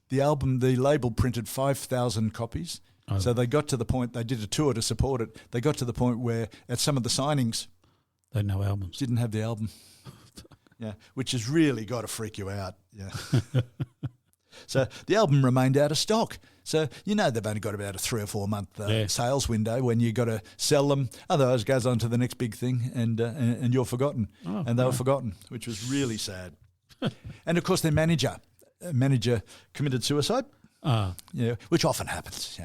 The label printed 5,000 copies. Oh. So they got to the point, they did a tour to support it. They got to the point where at some of the signings, they had no albums. Didn't have the album. Yeah, which has really got to freak you out. Yeah. So the album remained out of stock. So they've only got about a 3 or 4 month sales window when you got to sell them. Otherwise, it goes on to the next big thing, and you're forgotten. Oh, and they were forgotten, which was really sad. And of course, their manager committed suicide. Which often happens.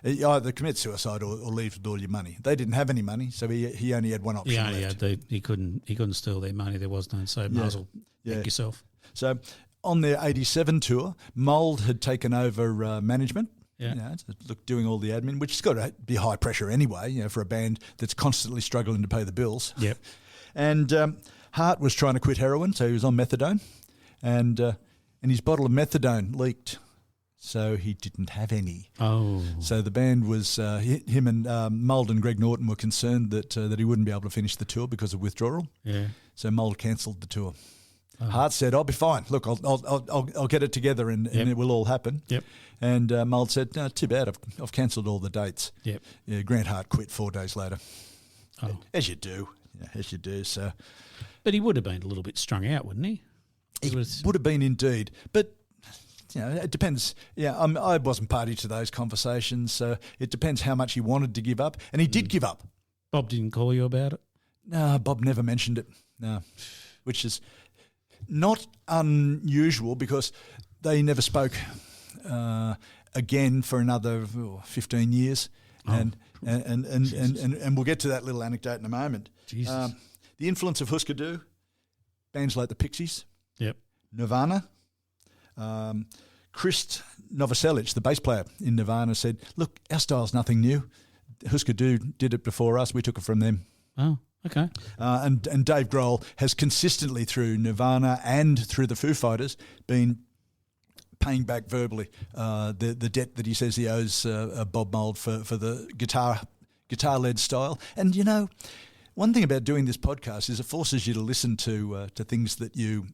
Either commit suicide or leave with all your money. They didn't have any money, so he only had one option left. He couldn't steal their money. There was none, so might as well pick yourself. So on their 87 tour, Mould had taken over management. Doing all the admin, which has got to be high pressure anyway, for a band that's constantly struggling to pay the bills. Yep. And Hart was trying to quit heroin, so he was on methadone, and his bottle of methadone leaked, so he didn't have any. Oh. So the band was, him and Mould and Greg Norton were concerned that he wouldn't be able to finish the tour because of withdrawal. Yeah. So Mould cancelled the tour. Oh. Hart said, "I'll be fine. Look, I'll get it together and it will all happen." Yep. And Mould said, "No, too bad. I've cancelled all the dates." Yep. Yeah. Grant Hart quit 4 days later. Oh. As you do. Yeah, as you do. So. But he would have been a little bit strung out, wouldn't he? He would have been indeed, but it depends. Yeah, I wasn't party to those conversations, so it depends how much he wanted to give up, and he did give up. Bob didn't call you about it? No, Bob never mentioned it. No, which is not unusual because they never spoke again for another 15 years, and we'll get to that little anecdote in a moment. Jesus. The influence of Husker, bands like the Pixies. Yep. Nirvana. Chris Novoselic, the bass player in Nirvana, said, "Look, our style's nothing new. Husker Du did it before us. We took it from them." Oh, okay. And Dave Grohl has consistently through Nirvana and through the Foo Fighters been paying back verbally the debt that he says he owes Bob Mould for the guitar-led style. And one thing about doing this podcast is it forces you to listen to things that you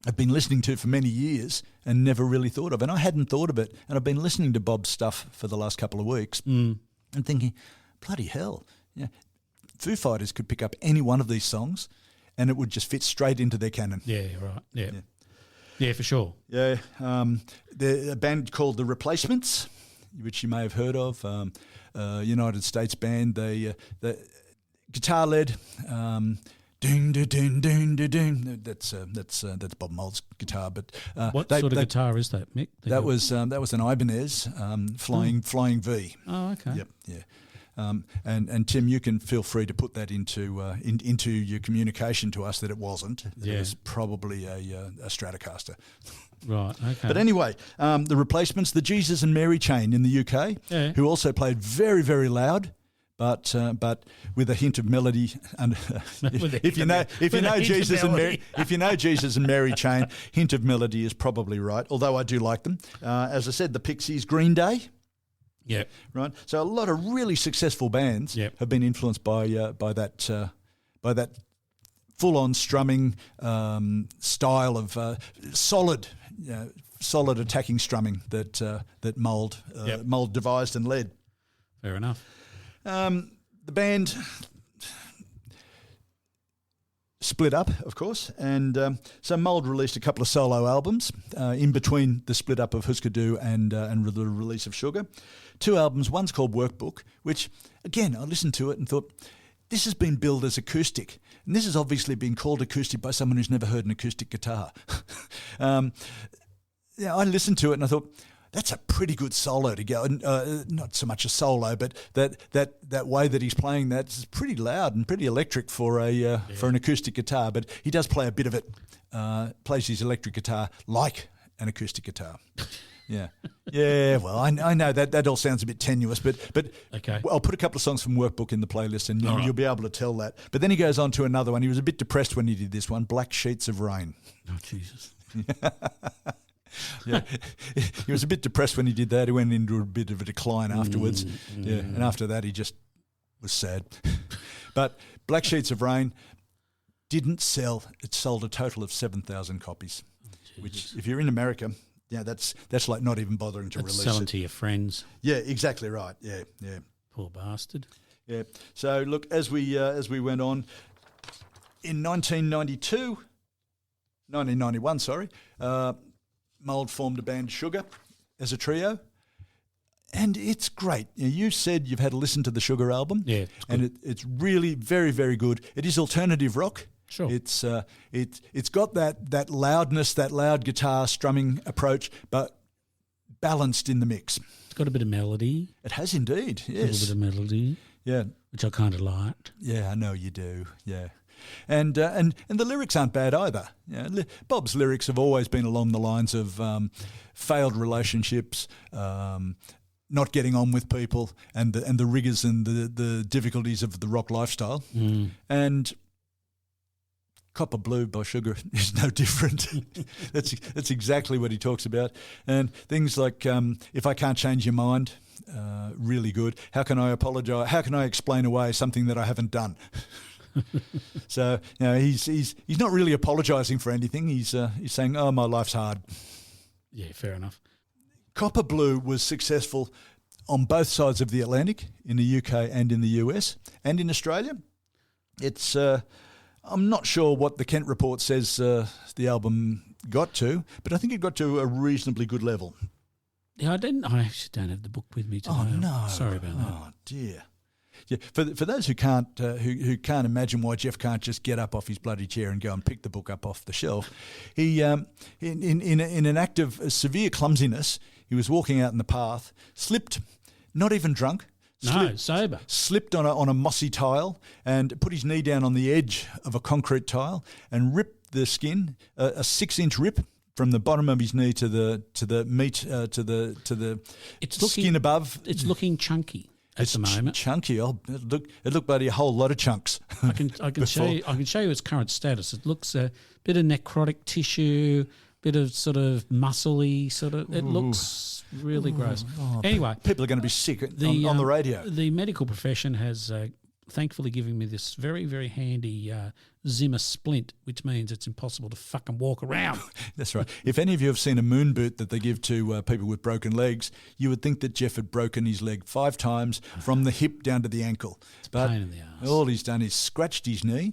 have been listening to for many years and never really thought of. And I hadn't thought of it. And I've been listening to Bob's stuff for the last couple of weeks and thinking, bloody hell, Foo Fighters could pick up any one of these songs and it would just fit straight into their canon. Yeah, right. Yeah, for sure. Yeah. A band called The Replacements, which you may have heard of, United States band. They guitar-led, ding, ding, ding, ding, ding. That's Bob Mould's guitar. But what sort of guitar is that, Mick? That was an Ibanez Flying V. Oh, okay. Yep, yeah. And Tim, you can feel free to put that into your communication to us that it wasn't. Yeah. It was probably a Stratocaster. Right, okay. But anyway, The Replacements, the Jesus and Mary Chain in the UK, who also played very, very loud. But with a hint of melody, and if you know Jesus and Mary Chain, hint of melody is probably right. Although I do like them, as I said, the Pixies, Green Day, right. So a lot of really successful bands have been influenced by that full-on strumming style of solid attacking strumming that Mould devised and led. Fair enough. The band split up, of course, and so Mould released a couple of solo albums in between the split up of Husker Du and the release of Sugar. 2 albums, one's called Workbook, which, again, I listened to it and thought, this has been billed as acoustic, and this has obviously been called acoustic by someone who's never heard an acoustic guitar. I listened to it and I thought, that's a pretty good solo to go. Not so much a solo, but that way that he's playing that is pretty loud and pretty electric for an acoustic guitar. But he does play a bit of it. Plays his electric guitar like an acoustic guitar. Yeah, yeah. Well, I know that all sounds a bit tenuous, but okay. I'll put a couple of songs from Workbook in the playlist, and you'll be able to tell that. But then he goes on to another one. He was a bit depressed when he did this one, Black Sheets of Rain. Oh Jesus. Yeah, he was a bit depressed when he did that. He went into a bit of a decline afterwards. Yeah, and after that, he just was sad. But Black Sheets of Rain didn't sell. It sold a total of 7,000 copies, which, if you're in America, that's like not even bothering to release selling it. to your friends. Yeah, exactly right. Yeah. Poor bastard. Yeah. So look, as we went on, in 1991, Mould formed a band, Sugar, as a trio, and it's great. You said you've had a listen to the Sugar album, and it's really very, very good. It is alternative rock. Sure. It's got that loudness, that loud guitar strumming approach, but balanced in the mix. It's got a bit of melody. It has indeed. Yes, A little bit of melody. Yeah, which I kind of liked. Yeah, I know you do. Yeah. And the lyrics aren't bad either. Bob's lyrics have always been along the lines of failed relationships, not getting on with people, and the rigours and the difficulties of the rock lifestyle. And Copper Blue by Sugar is no different. That's exactly what he talks about. And things like if I can't change your mind, really good. How can I apologise? How can I explain away something that I haven't done? So he's not really apologising for anything. He's saying, "Oh, my life's hard." Yeah, fair enough. Copper Blue was successful on both sides of the Atlantic, in the UK and in the US and in Australia. It's I'm not sure what the Kent report says the album got to, but I think it got to a reasonably good level. Yeah, I actually don't have the book with me today. Oh no! Sorry about that. Oh dear. Yeah, for those who can't imagine why Jeff can't just get up off his bloody chair and go and pick the book up off the shelf, he in an act of severe clumsiness, he was walking out in the path, slipped, not even drunk. Sober. Slipped on a mossy tile and put his knee down on the edge of a concrete tile and ripped the skin, a 6-inch rip from the bottom of his knee to the skin above. It's looking chunky. At the moment, chunky. Oh, it looked bloody a whole lot of chunks. I can show you. I can show you its current status. It looks a bit of necrotic tissue, bit of sort of muscly sort of. It looks really gross. Oh, anyway, people are going to be sick on the radio. The medical profession has thankfully given me this very, very handy Zimmer splint, which means it's impossible to fucking walk around. That's right. If any of you have seen a moon boot that they give to people with broken legs, you would think that Jeff had broken his leg 5 times from the hip down to the ankle. It's a pain in the arse. All he's done is scratched his knee.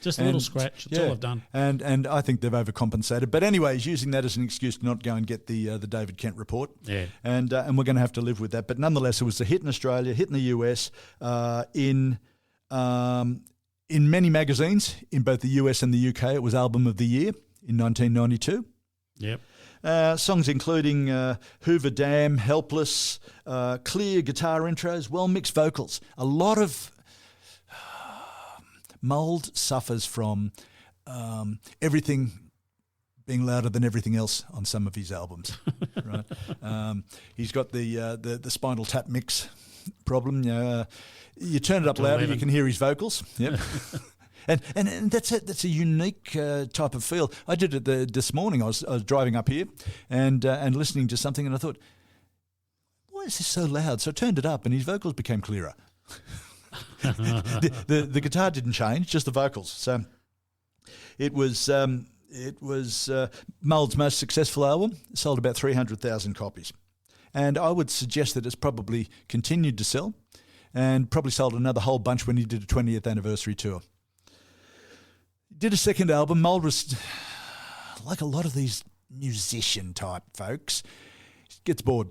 Just a little scratch. That's all I've done. And I think they've overcompensated. But anyway, he's using that as an excuse to not go and get the David Kent report. Yeah. And we're going to have to live with that. But nonetheless, it was a hit in Australia, hit in the US, in many magazines, in both the US and the UK. It was Album of the Year in 1992. Yep. Songs including Hoover Dam, Helpless, clear guitar intros, well-mixed vocals. A lot of Mould suffers from everything being louder than everything else on some of his albums. Right? He's got the Spinal Tap mix problem. You turn it up louder, you can hear his vocals. Yep. And that's a unique type of feel. I did it this morning. I was driving up here and listening to something, and I thought, why is this so loud? So I turned it up, and his vocals became clearer. the guitar didn't change, just the vocals. So it was Mould's most successful album. It sold about 300,000 copies, and I would suggest that it's probably continued to sell, and probably sold another whole bunch when he did a 20th anniversary tour. did a second album. Mould was like a lot of these musician type folks. Gets bored,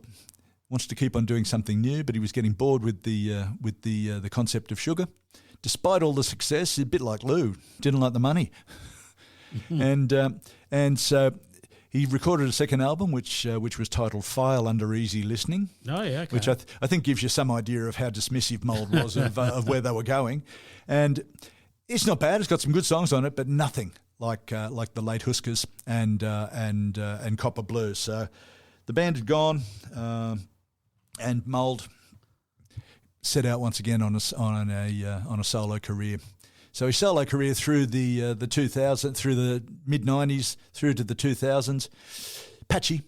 wants to keep on doing something new, but he was getting bored with the concept of sugar. Despite all the success, he's a bit like Lou, didn't like the money, and so he recorded a second album, which was titled "File Under Easy Listening." Oh yeah, okay. Which I think gives you some idea of how dismissive Mould was of where they were going, and it's not bad. It's got some good songs on it, but nothing like the late Huskers and Copper Blues. So the band had gone, and Mould set out once again on a solo career. So his solo career through the 2000s, through the mid-90s, through to the 2000s, patchy.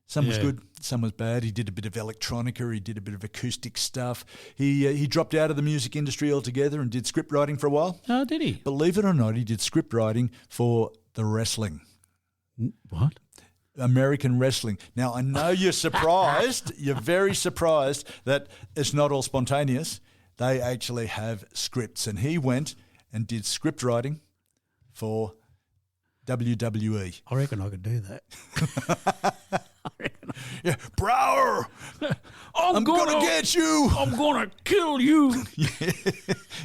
Some was good, some was bad. He did a bit of electronica, he did a bit of acoustic stuff. He dropped out of the music industry altogether and did script writing for a while. Oh, did he? Believe it or not, he did script writing for the wrestling. What? American wrestling. Now, I know you're surprised, you're very surprised that it's not all spontaneous. They actually have scripts, and he went and did script writing for WWE. I reckon I could do that. Yeah, Brower, I'm gonna get you. I'm gonna kill you. Yeah.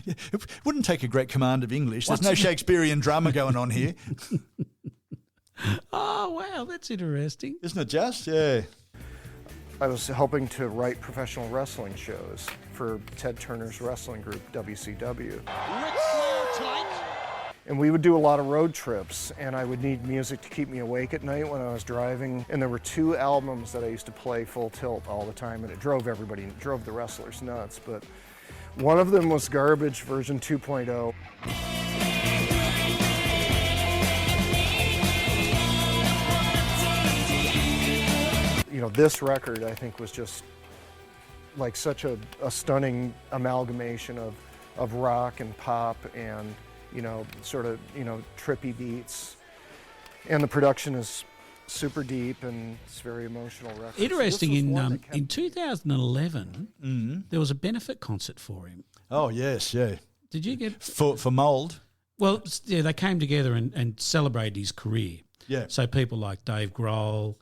It wouldn't take a great command of English. There's no Shakespearean drama going on here. Oh, wow, that's interesting. Isn't it just? Yeah. I was helping to write professional wrestling shows for Ted Turner's wrestling group, WCW. And we would do a lot of road trips, and I would need music to keep me awake at night when I was driving. And there were 2 albums that I used to play full tilt all the time, and it drove the wrestlers nuts. But one of them was Garbage version 2.0. You know, this record, I think, was just like such a stunning amalgamation of rock and pop and, you know, sort of, you know, trippy beats. And the production is super deep and it's very emotional record. Interesting, in 2011, there was a benefit concert for him. Oh, yes, yeah. Did you get... For Mould? Well, yeah, they came together and celebrated his career. Yeah. So people like Dave Grohl,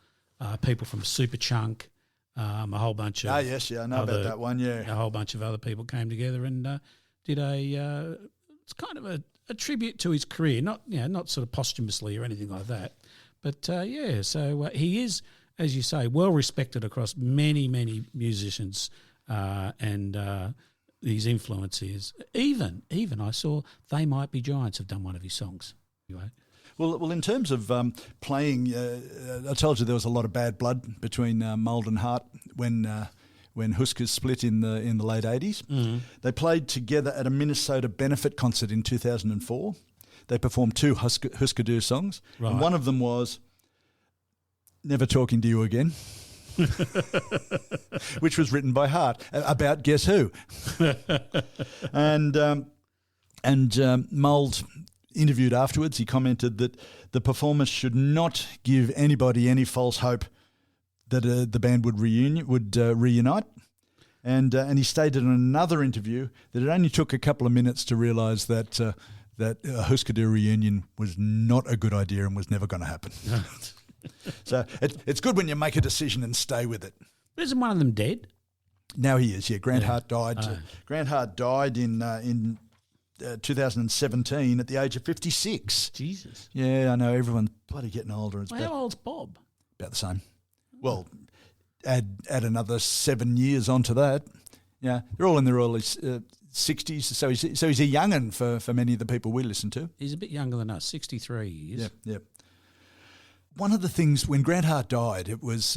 people from Superchunk, a whole bunch of... Ah, yes, yeah, I know about that one, yeah. A whole bunch of other people came together and did it's kind of a tribute to his career, not sort of posthumously or anything like that. But, so he is, as you say, well-respected across many, many musicians and his influences. Even I saw They Might Be Giants have done one of his songs. Anyway. Well, in terms of playing, I told you there was a lot of bad blood between Mould and Hart when Husker split in the late 80s. Mm-hmm. They played together at a Minnesota benefit concert in 2004. They performed 2 Husker Du songs. Right. And one of them was Never Talking to You Again, which was written by Hart, about guess who. and Mould interviewed afterwards, he commented that the performance should not give anybody any false hope that the band would reunite. And he stated in another interview that it only took a couple of minutes to realise that a Husker Du reunion was not a good idea and was never going to happen. So it's good when you make a decision and stay with it. But isn't one of them dead? Now he is, yeah. Grant Hart died. Grant Hart died in 2017 at the age of 56. Jesus. Yeah, I know. Everyone's bloody getting older. How old's Bob? About the same. Well, add another 7 years onto that. Yeah, they're all in their early 60s. So he's a young'un for many of the people we listen to. He's a bit younger than us, 63 years. Yeah. One of the things, when Grant Hart died, it was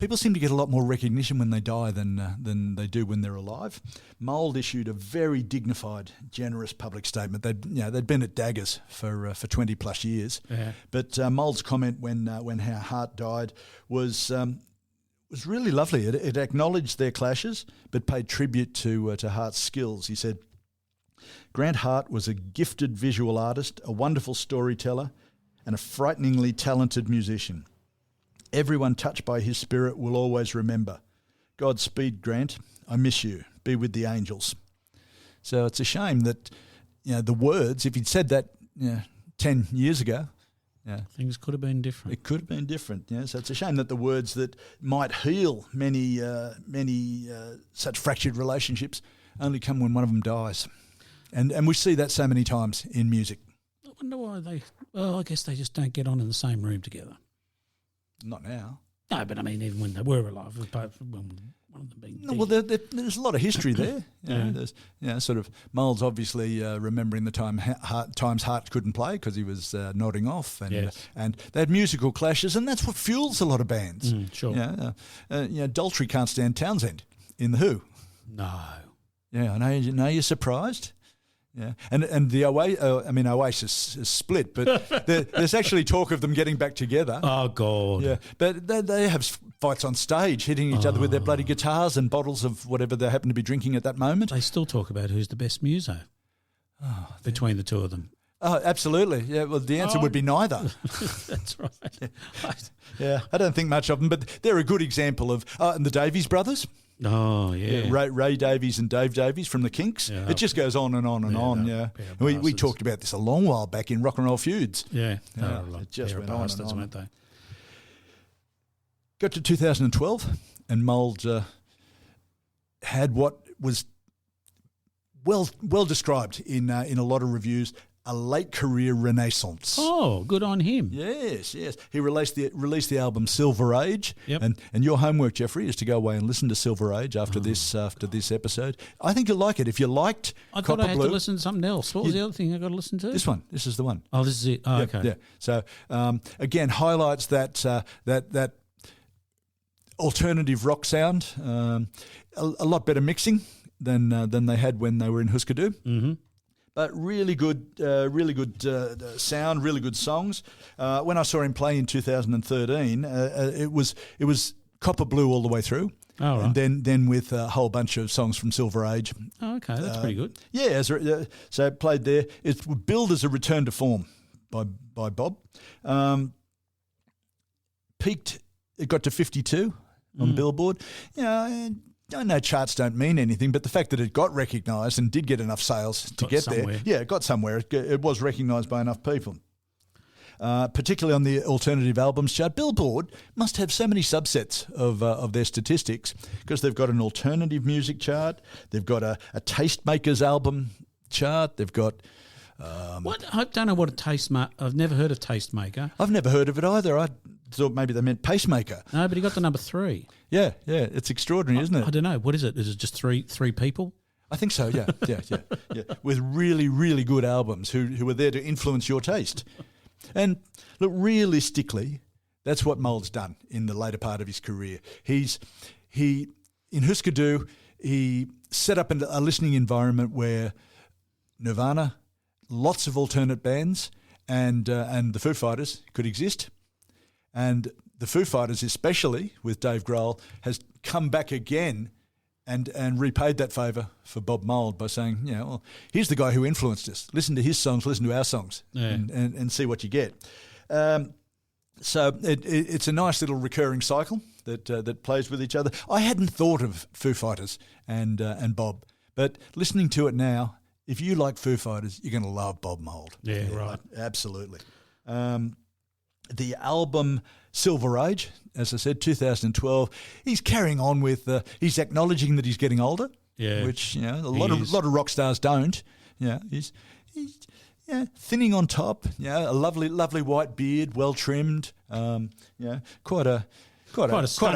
people seem to get a lot more recognition when they die than they do when they're alive. Mould issued a very dignified, generous public statement. They'd been at daggers for 20 plus years. Yeah. But Mould's comment when Hart died was really lovely. It acknowledged their clashes, but paid tribute to Hart's skills. He said, "Grant Hart was a gifted visual artist, a wonderful storyteller, and a frighteningly talented musician. Everyone touched by his spirit will always remember. Godspeed, Grant. I miss you. Be with the angels." So it's a shame that, the words, if he'd said that 10 years ago, things could have been different. It could have been different. Yeah, so it's a shame that the words that might heal many such fractured relationships only come when one of them dies, and we see that so many times in music. I wonder why they. Well, I guess they just don't get on in the same room together. Not now. No, but I mean, even when they were alive, apart from one of them being. No, well, there's a lot of history there. There's sort of Mould's obviously remembering the times Hart couldn't play because he was nodding off, and they had musical clashes, and that's what fuels a lot of bands. Sure. Daltrey can't stand Townsend in the Who. No. Yeah, I know you're surprised. Yeah, and the Oasis is split, but there's actually talk of them getting back together. Oh God! Yeah, but they have fights on stage, hitting each other with their bloody guitars and bottles of whatever they happen to be drinking at that moment. They still talk about who's the best muso between the two of them. Oh, absolutely. Yeah. Well, the answer would be neither. That's right. Yeah, I don't think much of them, but they're a good example of and the Davies brothers. Oh, yeah. Ray Davies and Dave Davies from the Kinks. Yeah. It just goes on and on and on. Yeah. We talked about this a long while back in Rock and Roll Feuds. Yeah. It just went on and on. Weren't they? Got to 2012 and Mould had what was well described in a lot of reviews, a late career renaissance. Oh, good on him. Yes. He released the album Silver Age. Yep. And your homework, Jeffrey, is to go away and listen to Silver Age after this episode. I think you'll like it. If you liked I thought I had to listen to something else. What was the other thing I got to listen to? This one. This is the one. Oh, this is it. Oh, okay. Yeah. So, again, highlights that alternative rock sound. A lot better mixing than they had when they were in Husker. Mm-hmm. But really good sound, really good songs. When I saw him play in 2013, it was Copper Blue all the way through. Oh, right. And then with a whole bunch of songs from Silver Age. Oh, okay, that's pretty good. Yeah, so played there. It's billed as a return to form by Bob. Peaked, it got to 52 on Billboard. I know charts don't mean anything, but the fact that it got recognised and did get enough sales to get there. Yeah, it got somewhere. It was recognised by enough people. Particularly on the alternative albums chart. Billboard must have so many subsets of their statistics because they've got an alternative music chart, they've got a Tastemakers album chart, they've got... I don't know what a tastemaker... I've never heard of Tastemaker. I've never heard of it either. I thought maybe they meant pacemaker. No, but he got the number 3. Yeah, it's extraordinary, isn't it? I don't know. What is it? Is it just three people? I think so, yeah. With really, really good albums who were there to influence your taste. And look, realistically, that's what Mould's done in the later part of his career. In Husker Du, he set up a listening environment where Nirvana, lots of alternate bands, and the Foo Fighters could exist. And the Foo Fighters, especially with Dave Grohl, has come back again and repaid that favour for Bob Mould by saying, well, here's the guy who influenced us. Listen to his songs, listen to our songs, and see what you get. So it's a nice little recurring cycle that plays with each other. I hadn't thought of Foo Fighters and Bob, but listening to it now, if you like Foo Fighters, you're going to love Bob Mould. Yeah, right. Absolutely. The album Silver Age, as I said, 2012. He's carrying on with. He's acknowledging that he's getting older. Yeah, which a lot of rock stars don't. Yeah, he's thinning on top. Yeah, a lovely white beard, well trimmed. Quite a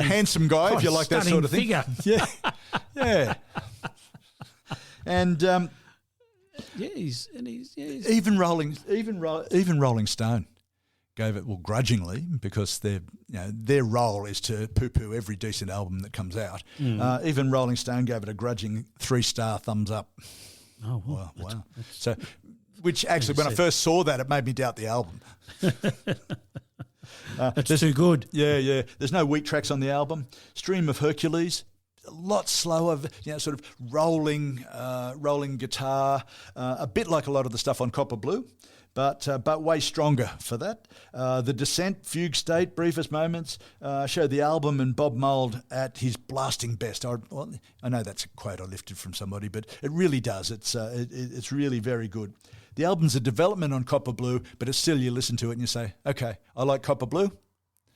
handsome guy if you like that sort of thing. Figure. Yeah. And he's even Rolling Stone gave it grudgingly because their role is to poo-poo every decent album that comes out. Even Rolling Stone gave it a grudging 3-star thumbs up. Oh wow! So, which actually, when I first saw that, it made me doubt the album. That's too good. Yeah. There's no weak tracks on the album. Stream of Hercules, a lot slower, sort of rolling guitar, a bit like a lot of the stuff on Copper Blue. but way stronger for that. The Descent, Fugue State, Briefest Moments show the album and Bob Mould at his blasting best. I know that's a quote I lifted from somebody, but it really does. It's really very good. The album's a development on Copper Blue, but it's still, you listen to it and you say, okay, I like Copper Blue.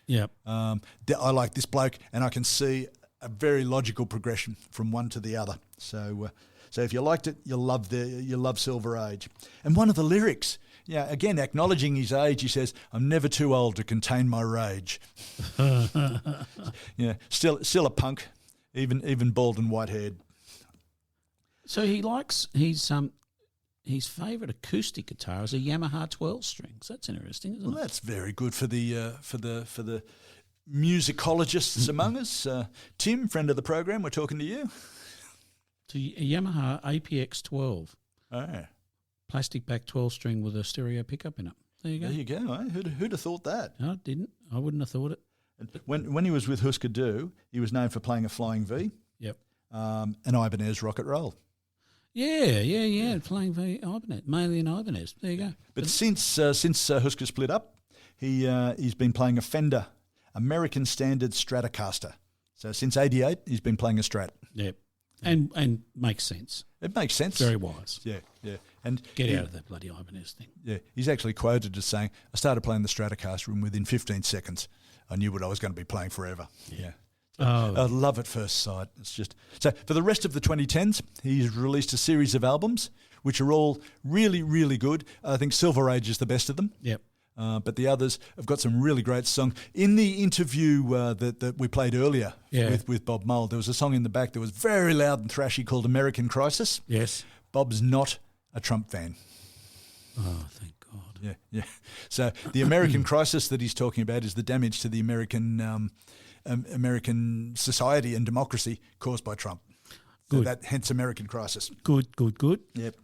Yep. I like this bloke, and I can see a very logical progression from one to the other. So if you liked it, you'll love Silver Age. And one of the lyrics, again acknowledging his age, he says, "I'm never too old to contain my rage." Still a punk, even bald and white haired. So he likes his favourite acoustic guitar is a Yamaha 12 strings. That's interesting, isn't it? Well, that's very good for the musicologists among us. Tim, friend of the program, we're talking to you. To a Yamaha APX 12. Oh. Plastic back 12 string with a stereo pickup in it. There you go. There you go. Eh? Who'd have thought that? No, I didn't. I wouldn't have thought it. When he was with Husker, he was known for playing a Flying V. Yep. And Ibanez Rocket Roll. Yeah. Playing V Ibanez, mainly in Ibanez. There you go. But since Husker split up, he's been playing a Fender American Standard Stratocaster. So since '88, he's been playing a Strat. Yep. And makes sense. It makes sense. Very wise. Yeah. And get out of that bloody Ibanez thing. Yeah, he's actually quoted as saying, "I started playing the Stratocaster, and within 15 seconds, I knew what I was going to be playing forever." Yeah. I love at first sight. It's just so for the rest of the 2010s, he's released a series of albums which are all really, really good. I think Silver Age is the best of them. Yep. But the others have got some really great songs. In the interview that we played earlier with Bob Mould, there was a song in the back that was very loud and thrashy called "American Crisis." Yes. Bob's not a Trump fan. Oh, thank God. Yeah. So the American crisis that he's talking about is the damage to the American society and democracy caused by Trump. So Good. hence American crisis. Good. Yep.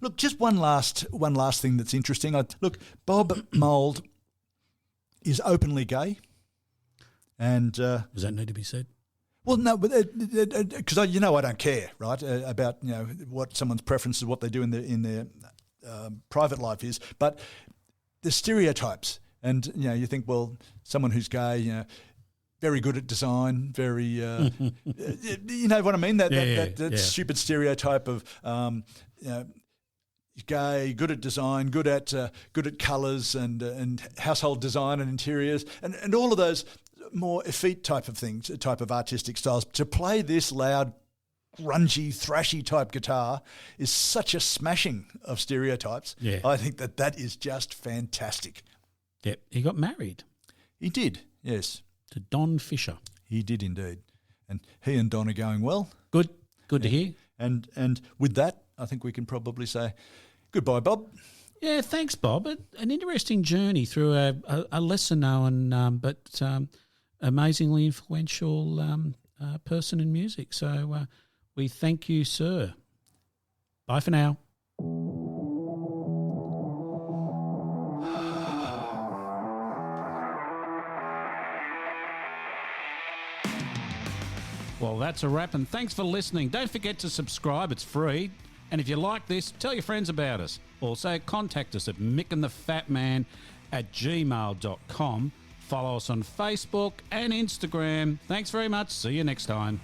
Look, just one last thing that's interesting. Bob Mould is openly gay, and does that need to be said? Well, no, because I don't care, right, about what someone's preferences, what they do in their private life is, but the stereotypes, and you think, well, someone who's gay, very good at design, very, you know what I mean? That stupid stereotype of, gay, good at design, good at colours and household design and interiors, and all of those more effete type of things, type of artistic styles. To play this loud, grungy, thrashy type guitar is such a smashing of stereotypes. Yeah. I think that is just fantastic. Yep. He got married. He did, yes. To Don Fisher. He did indeed. And he and Don are going well. Good to hear. And with that, I think we can probably say goodbye, Bob. Yeah, thanks, Bob. An interesting journey through a lesser known but amazingly influential person in music. So we thank you, sir. Bye for now. Well, that's a wrap, and thanks for listening. Don't forget to subscribe. It's free. And if you like this, tell your friends about us. Also, contact us at mickandthefatman@gmail.com. Follow us on Facebook and Instagram. Thanks very much. See you next time.